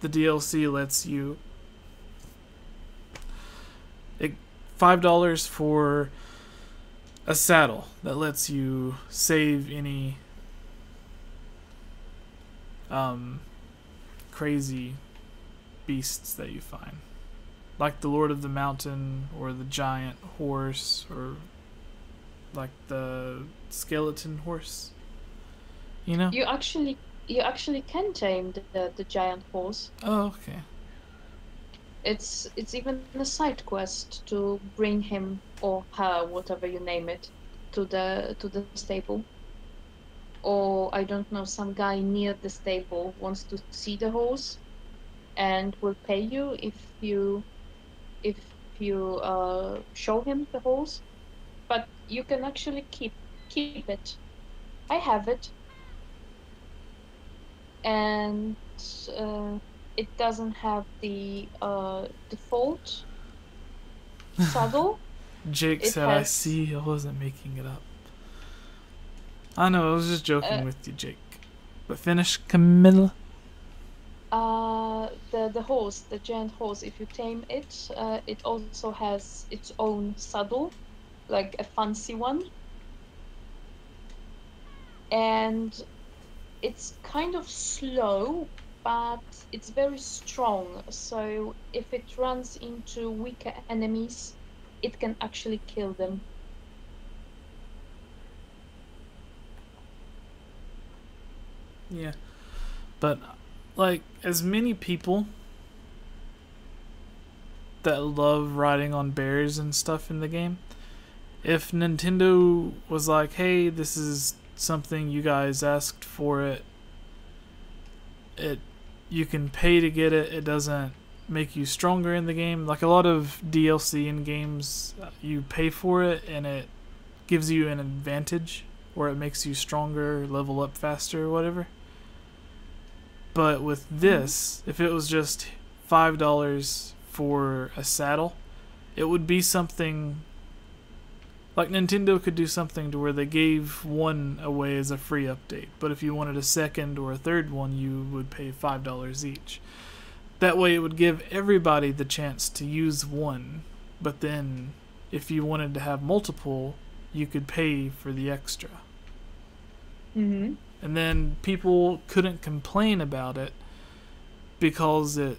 the DLC lets you $5 for a saddle that lets you save any crazy beasts that you find, like the Lord of the Mountain or the giant horse or like the skeleton horse. You know? You actually can tame the giant horse. Oh, okay. It's even a side quest to bring him or her, whatever you name it, to the stable. Or I don't know, some guy near the stable wants to see the horse and will pay you if you show him the horse. But you can actually keep it. I have it. And it doesn't have the default saddle. Jake said, I see, I wasn't making it up. I know, I was just joking with you, Jake. But finish, Camilla. The horse, the giant horse, if you tame it, it also has its own saddle, like a fancy one. And it's kind of slow, but it's very strong. So if it runs into weaker enemies, it can actually kill them. Yeah. But, like, as many people that love riding on bears and stuff in the game, if Nintendo was like, hey, this is something you guys asked for it, you can pay to get it, it doesn't make you stronger in the game. Like a lot of DLC in games, you pay for it and it gives you an advantage, or it makes you stronger, level up faster, or whatever. But with this, if it was just $5 for a saddle, it would be something like Nintendo could do something to where they gave one away as a free update, but if you wanted a second or a third one, you would pay $5 each. That way it would give everybody the chance to use one, but then if you wanted to have multiple, you could pay for the extra. Mm-hmm. And then people couldn't complain about it because it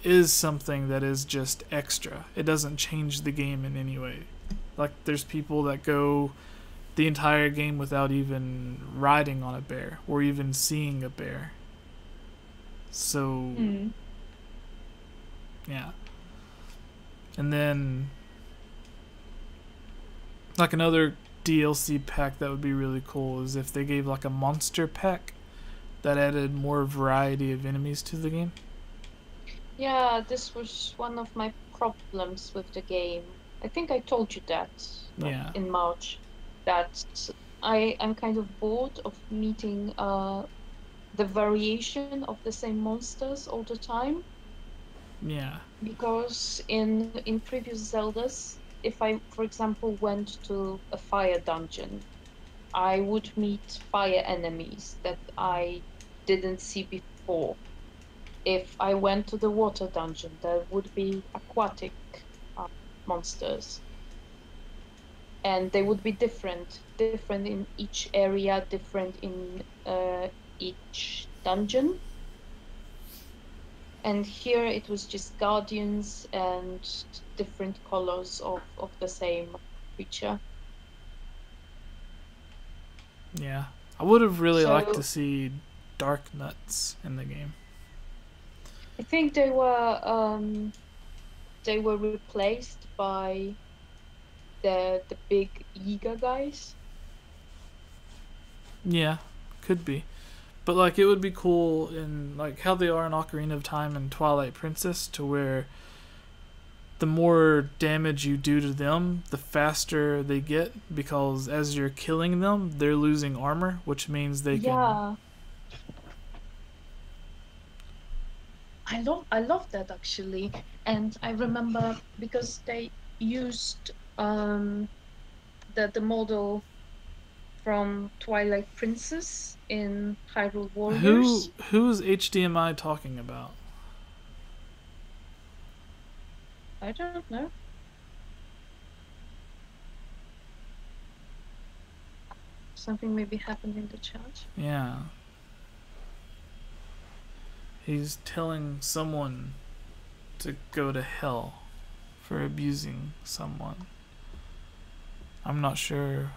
is something that is just extra. It doesn't change the game in any way. Like, there's people that go the entire game without even riding on a bear or even seeing a bear. So, yeah. And then, like, another DLC pack that would be really cool is if they gave, like, a monster pack that added more variety of enemies to the game. Yeah, this was one of my problems with the game. I think I told you that in March, that I'm kind of bored of meeting the variation of the same monsters all the time. Yeah. Because in previous Zeldas, if I, for example, went to a fire dungeon, I would meet fire enemies that I didn't see before. If I went to the water dungeon, there would be aquatic monsters, and they would be different in each area, different in each dungeon. And here it was just guardians and different colors of the same creature. Yeah, I would have really liked to see dark nuts in the game. I think they were replaced by the big Yiga guys. Yeah, could be. But like it would be cool in like how they are in Ocarina of Time and Twilight Princess, to where the more damage you do to them, the faster they get, because as you're killing them, they're losing armor, which means they can. Yeah. I love that actually, and I remember because they used the model from Twilight Princess in Hyrule Warriors. Who's HDMI talking about? I don't know. Something maybe happened in the chat. Yeah. He's telling someone to go to hell for abusing someone. I'm not sure.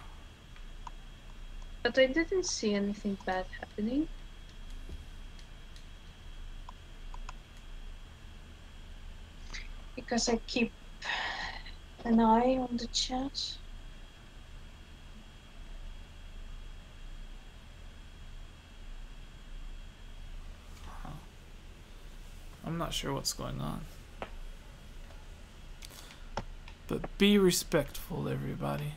But I didn't see anything bad happening. Because I keep an eye on the chat. I'm not sure what's going on. But be respectful, everybody.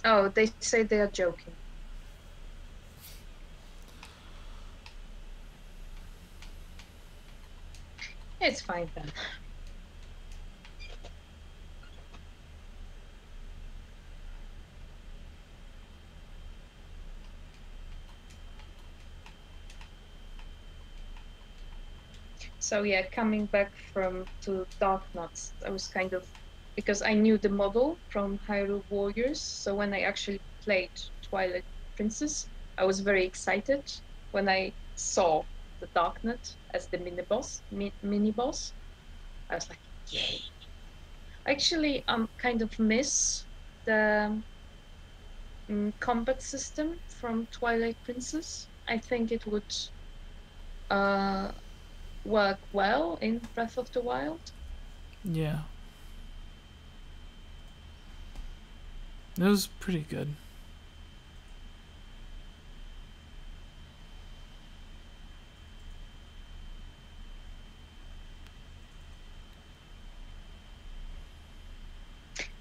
Oh, they say they are joking. It's fine then. So yeah, coming back to Dark Nuts, I was kind of, because I knew the model from Hyrule Warriors, so when I actually played Twilight Princess, I was very excited when I saw the Dark Nut as the mini boss. I was like, yay! Actually, kind of miss the combat system from Twilight Princess. I think it would work well in Breath of the Wild. Yeah. It was pretty good.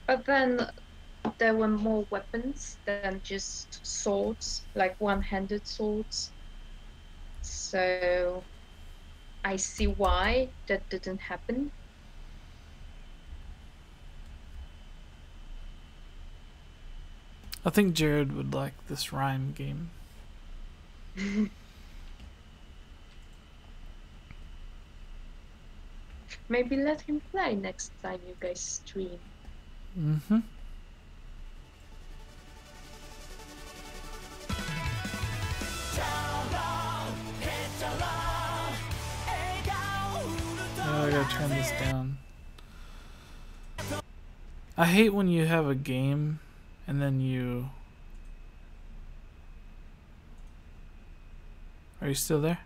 But then there were more weapons than just swords, like one-handed swords. So I see why that didn't happen. I think Jared would like this rhyme game. Maybe let him play next time you guys stream. Mm-hmm. Oh, I gotta turn this down. I hate when you have a game and then you... Are you still there?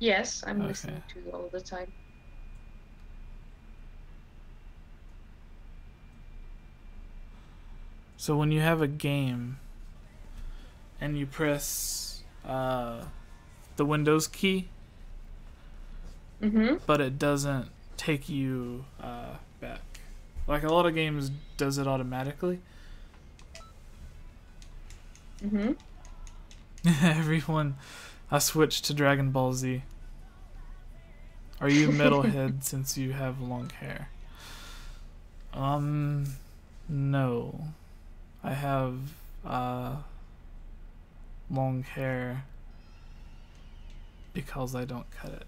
Yes, I'm Okay. listening to you all the time. So when you have a game and you press the Windows key, but it doesn't take you back. Like a lot of games does it automatically. Everyone, I switched to Dragon Ball Z. Are you metalhead since you have long hair? No. I have long hair because I don't cut it.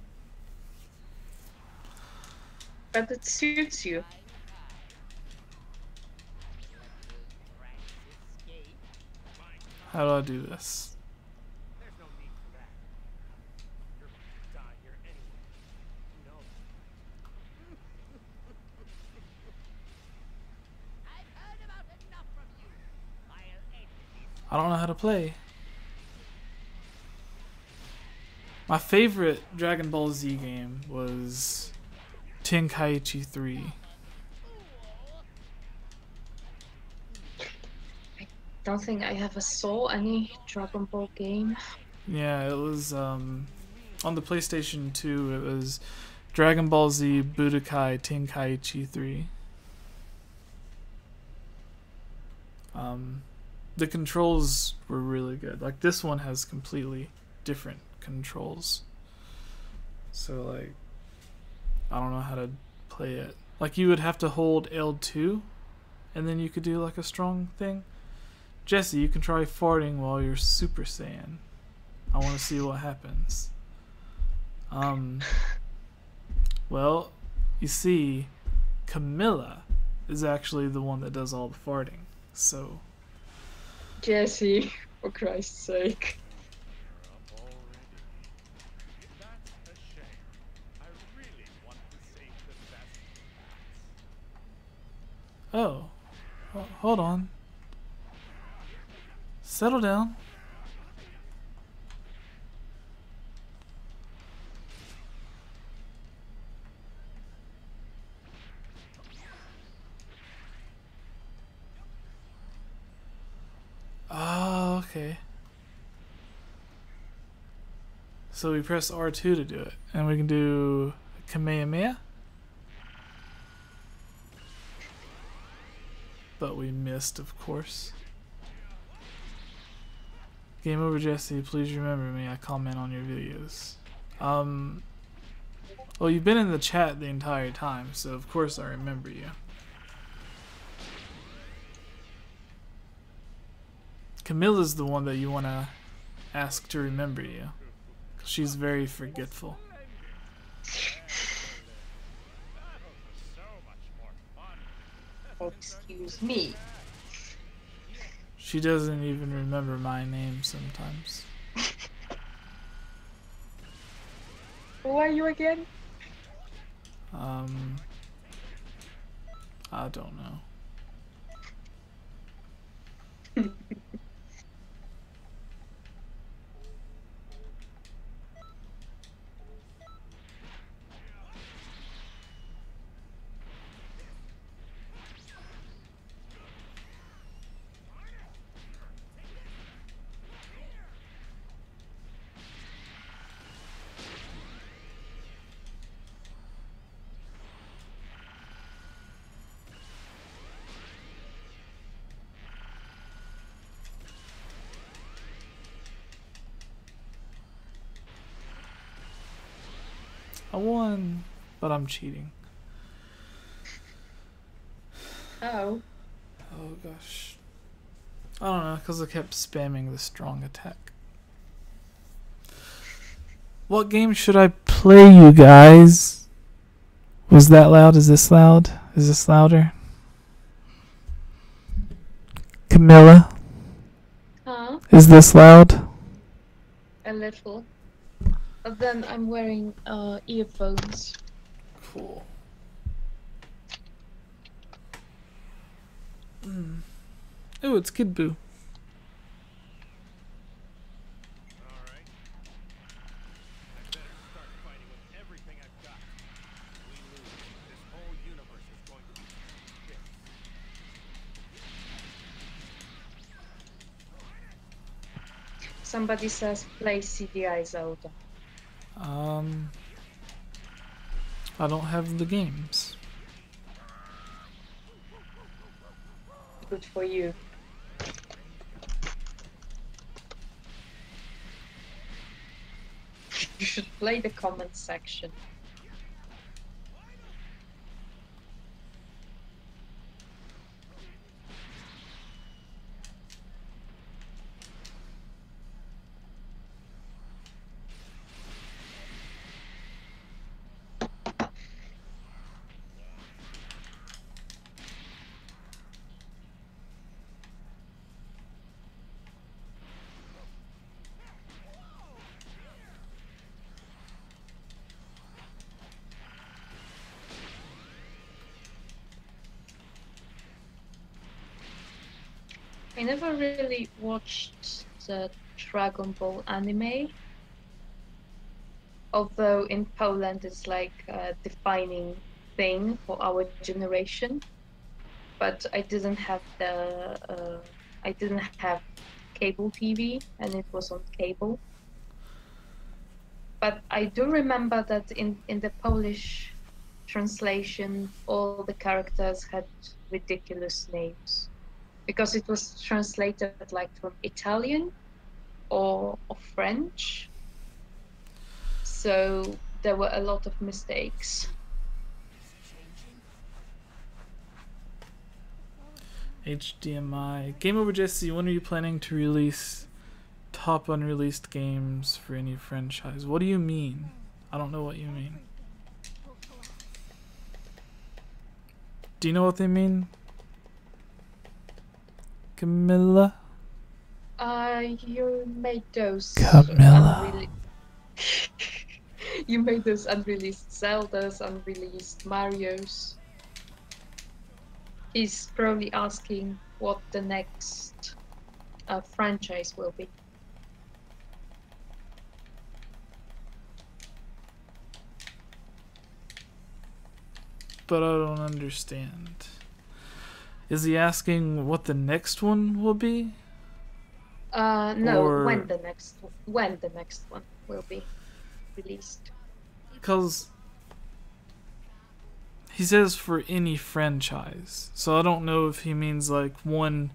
But it suits you. How do I do this? I don't know how to play. My favorite Dragon Ball Z game was Tenkaichi 3. Don't think I ever saw any Dragon Ball game. Yeah, it was on the PlayStation 2. It was Dragon Ball Z Budokai Tenkaichi 3. The controls were really good. Like this one has completely different controls. So like I don't know how to play it. Like you would have to hold L2 and then you could do like a strong thing. Jesse, you can try farting while you're Super Saiyan. I want to see what happens. Well, you see, Camilla is actually the one that does all the farting. So, Jesse, for Christ's sake. oh, hold on. Settle down. Oh, okay. So we press R2 to do it, and we can do Kamehameha. But we missed, of course. Game over, Jesse. Please remember me. I comment on your videos. Well, you've been in the chat the entire time, so of course I remember you. Camilla's the one that you want to ask to remember you. 'Cause she's very forgetful. Excuse me. She doesn't even remember my name sometimes. Who are you again? I don't know. I won, but I'm cheating. Oh. Oh gosh. I don't know, because I kept spamming the strong attack. What game should I play, you guys? Was that loud? Is this loud? Is this louder? Camilla? Huh? Is this loud? A little. But then I'm wearing earphones. Cool. Oh, it's Kid Boo. Somebody says play CDI Zelda. I don't have the games. Good for you. You should play the comment section. I never really watched the Dragon Ball anime, although in Poland it's like a defining thing for our generation. But I didn't have I didn't have cable TV, and it was on cable, But I do remember that in the Polish translation, all the characters had ridiculous names because it was translated like from Italian or French. So there were a lot of mistakes. HDMI. Game Over Jesse, when are you planning to release top unreleased games for any franchise? What do you mean? I don't know what you mean. Do you know what they mean? Camilla? You made those Camilla. You made those unreleased Zeldas, unreleased Marios. He's probably asking what the next franchise will be. But I don't understand. Is he asking what the next one will be? No, Or- when the next one will be released. Because he says for any franchise. So I don't know if he means like one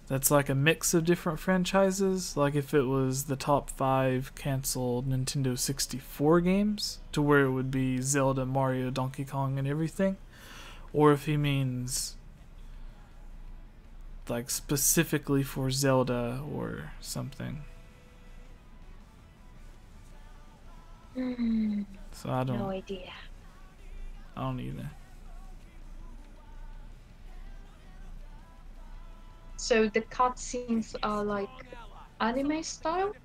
that's like a mix of different franchises. Like if it was the top 5 canceled Nintendo 64 games, to where it would be Zelda, Mario, Donkey Kong, and everything. Or if he means like specifically for Zelda or something. So I No idea. don't either. So the cutscenes are like anime style?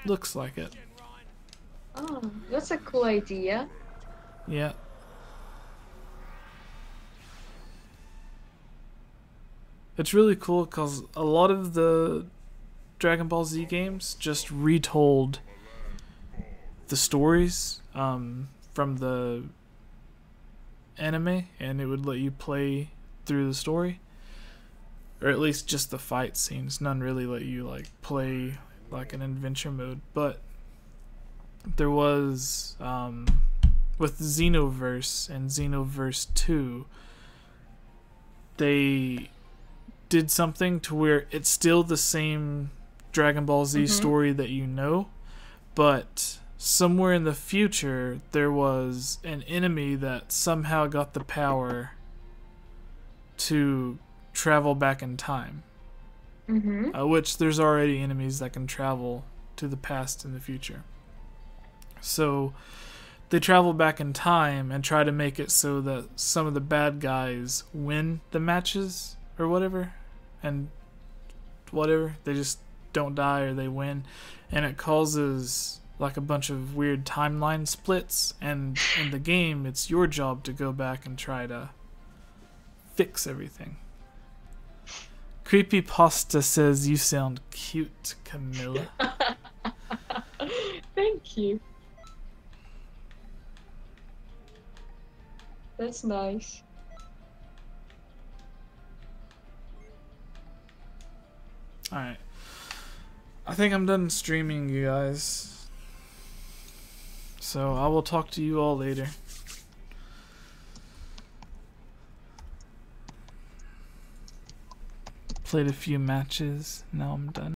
Looks like it. Oh, that's a cool idea. Yeah. It's really cool because a lot of the Dragon Ball Z games just retold the stories from the anime, and it would let you play through the story, or at least just the fight scenes. None really let you like play like an adventure mode, but there was with Xenoverse and Xenoverse 2, they did something to where it's still the same Dragon Ball Z story that you know, but somewhere in the future there was an enemy that somehow got the power to travel back in time. Which there's already enemies that can travel to the past and the future. So they travel back in time and try to make it so that some of the bad guys win the matches or whatever, and whatever, they just don't die or they win, and it causes like a bunch of weird timeline splits, and in the game it's your job to go back and try to fix everything. Creepypasta says you sound cute, Camilla. Thank you. That's nice. Alright. I think I'm done streaming, you guys. So I will talk to you all later. Played a few matches. Now I'm done.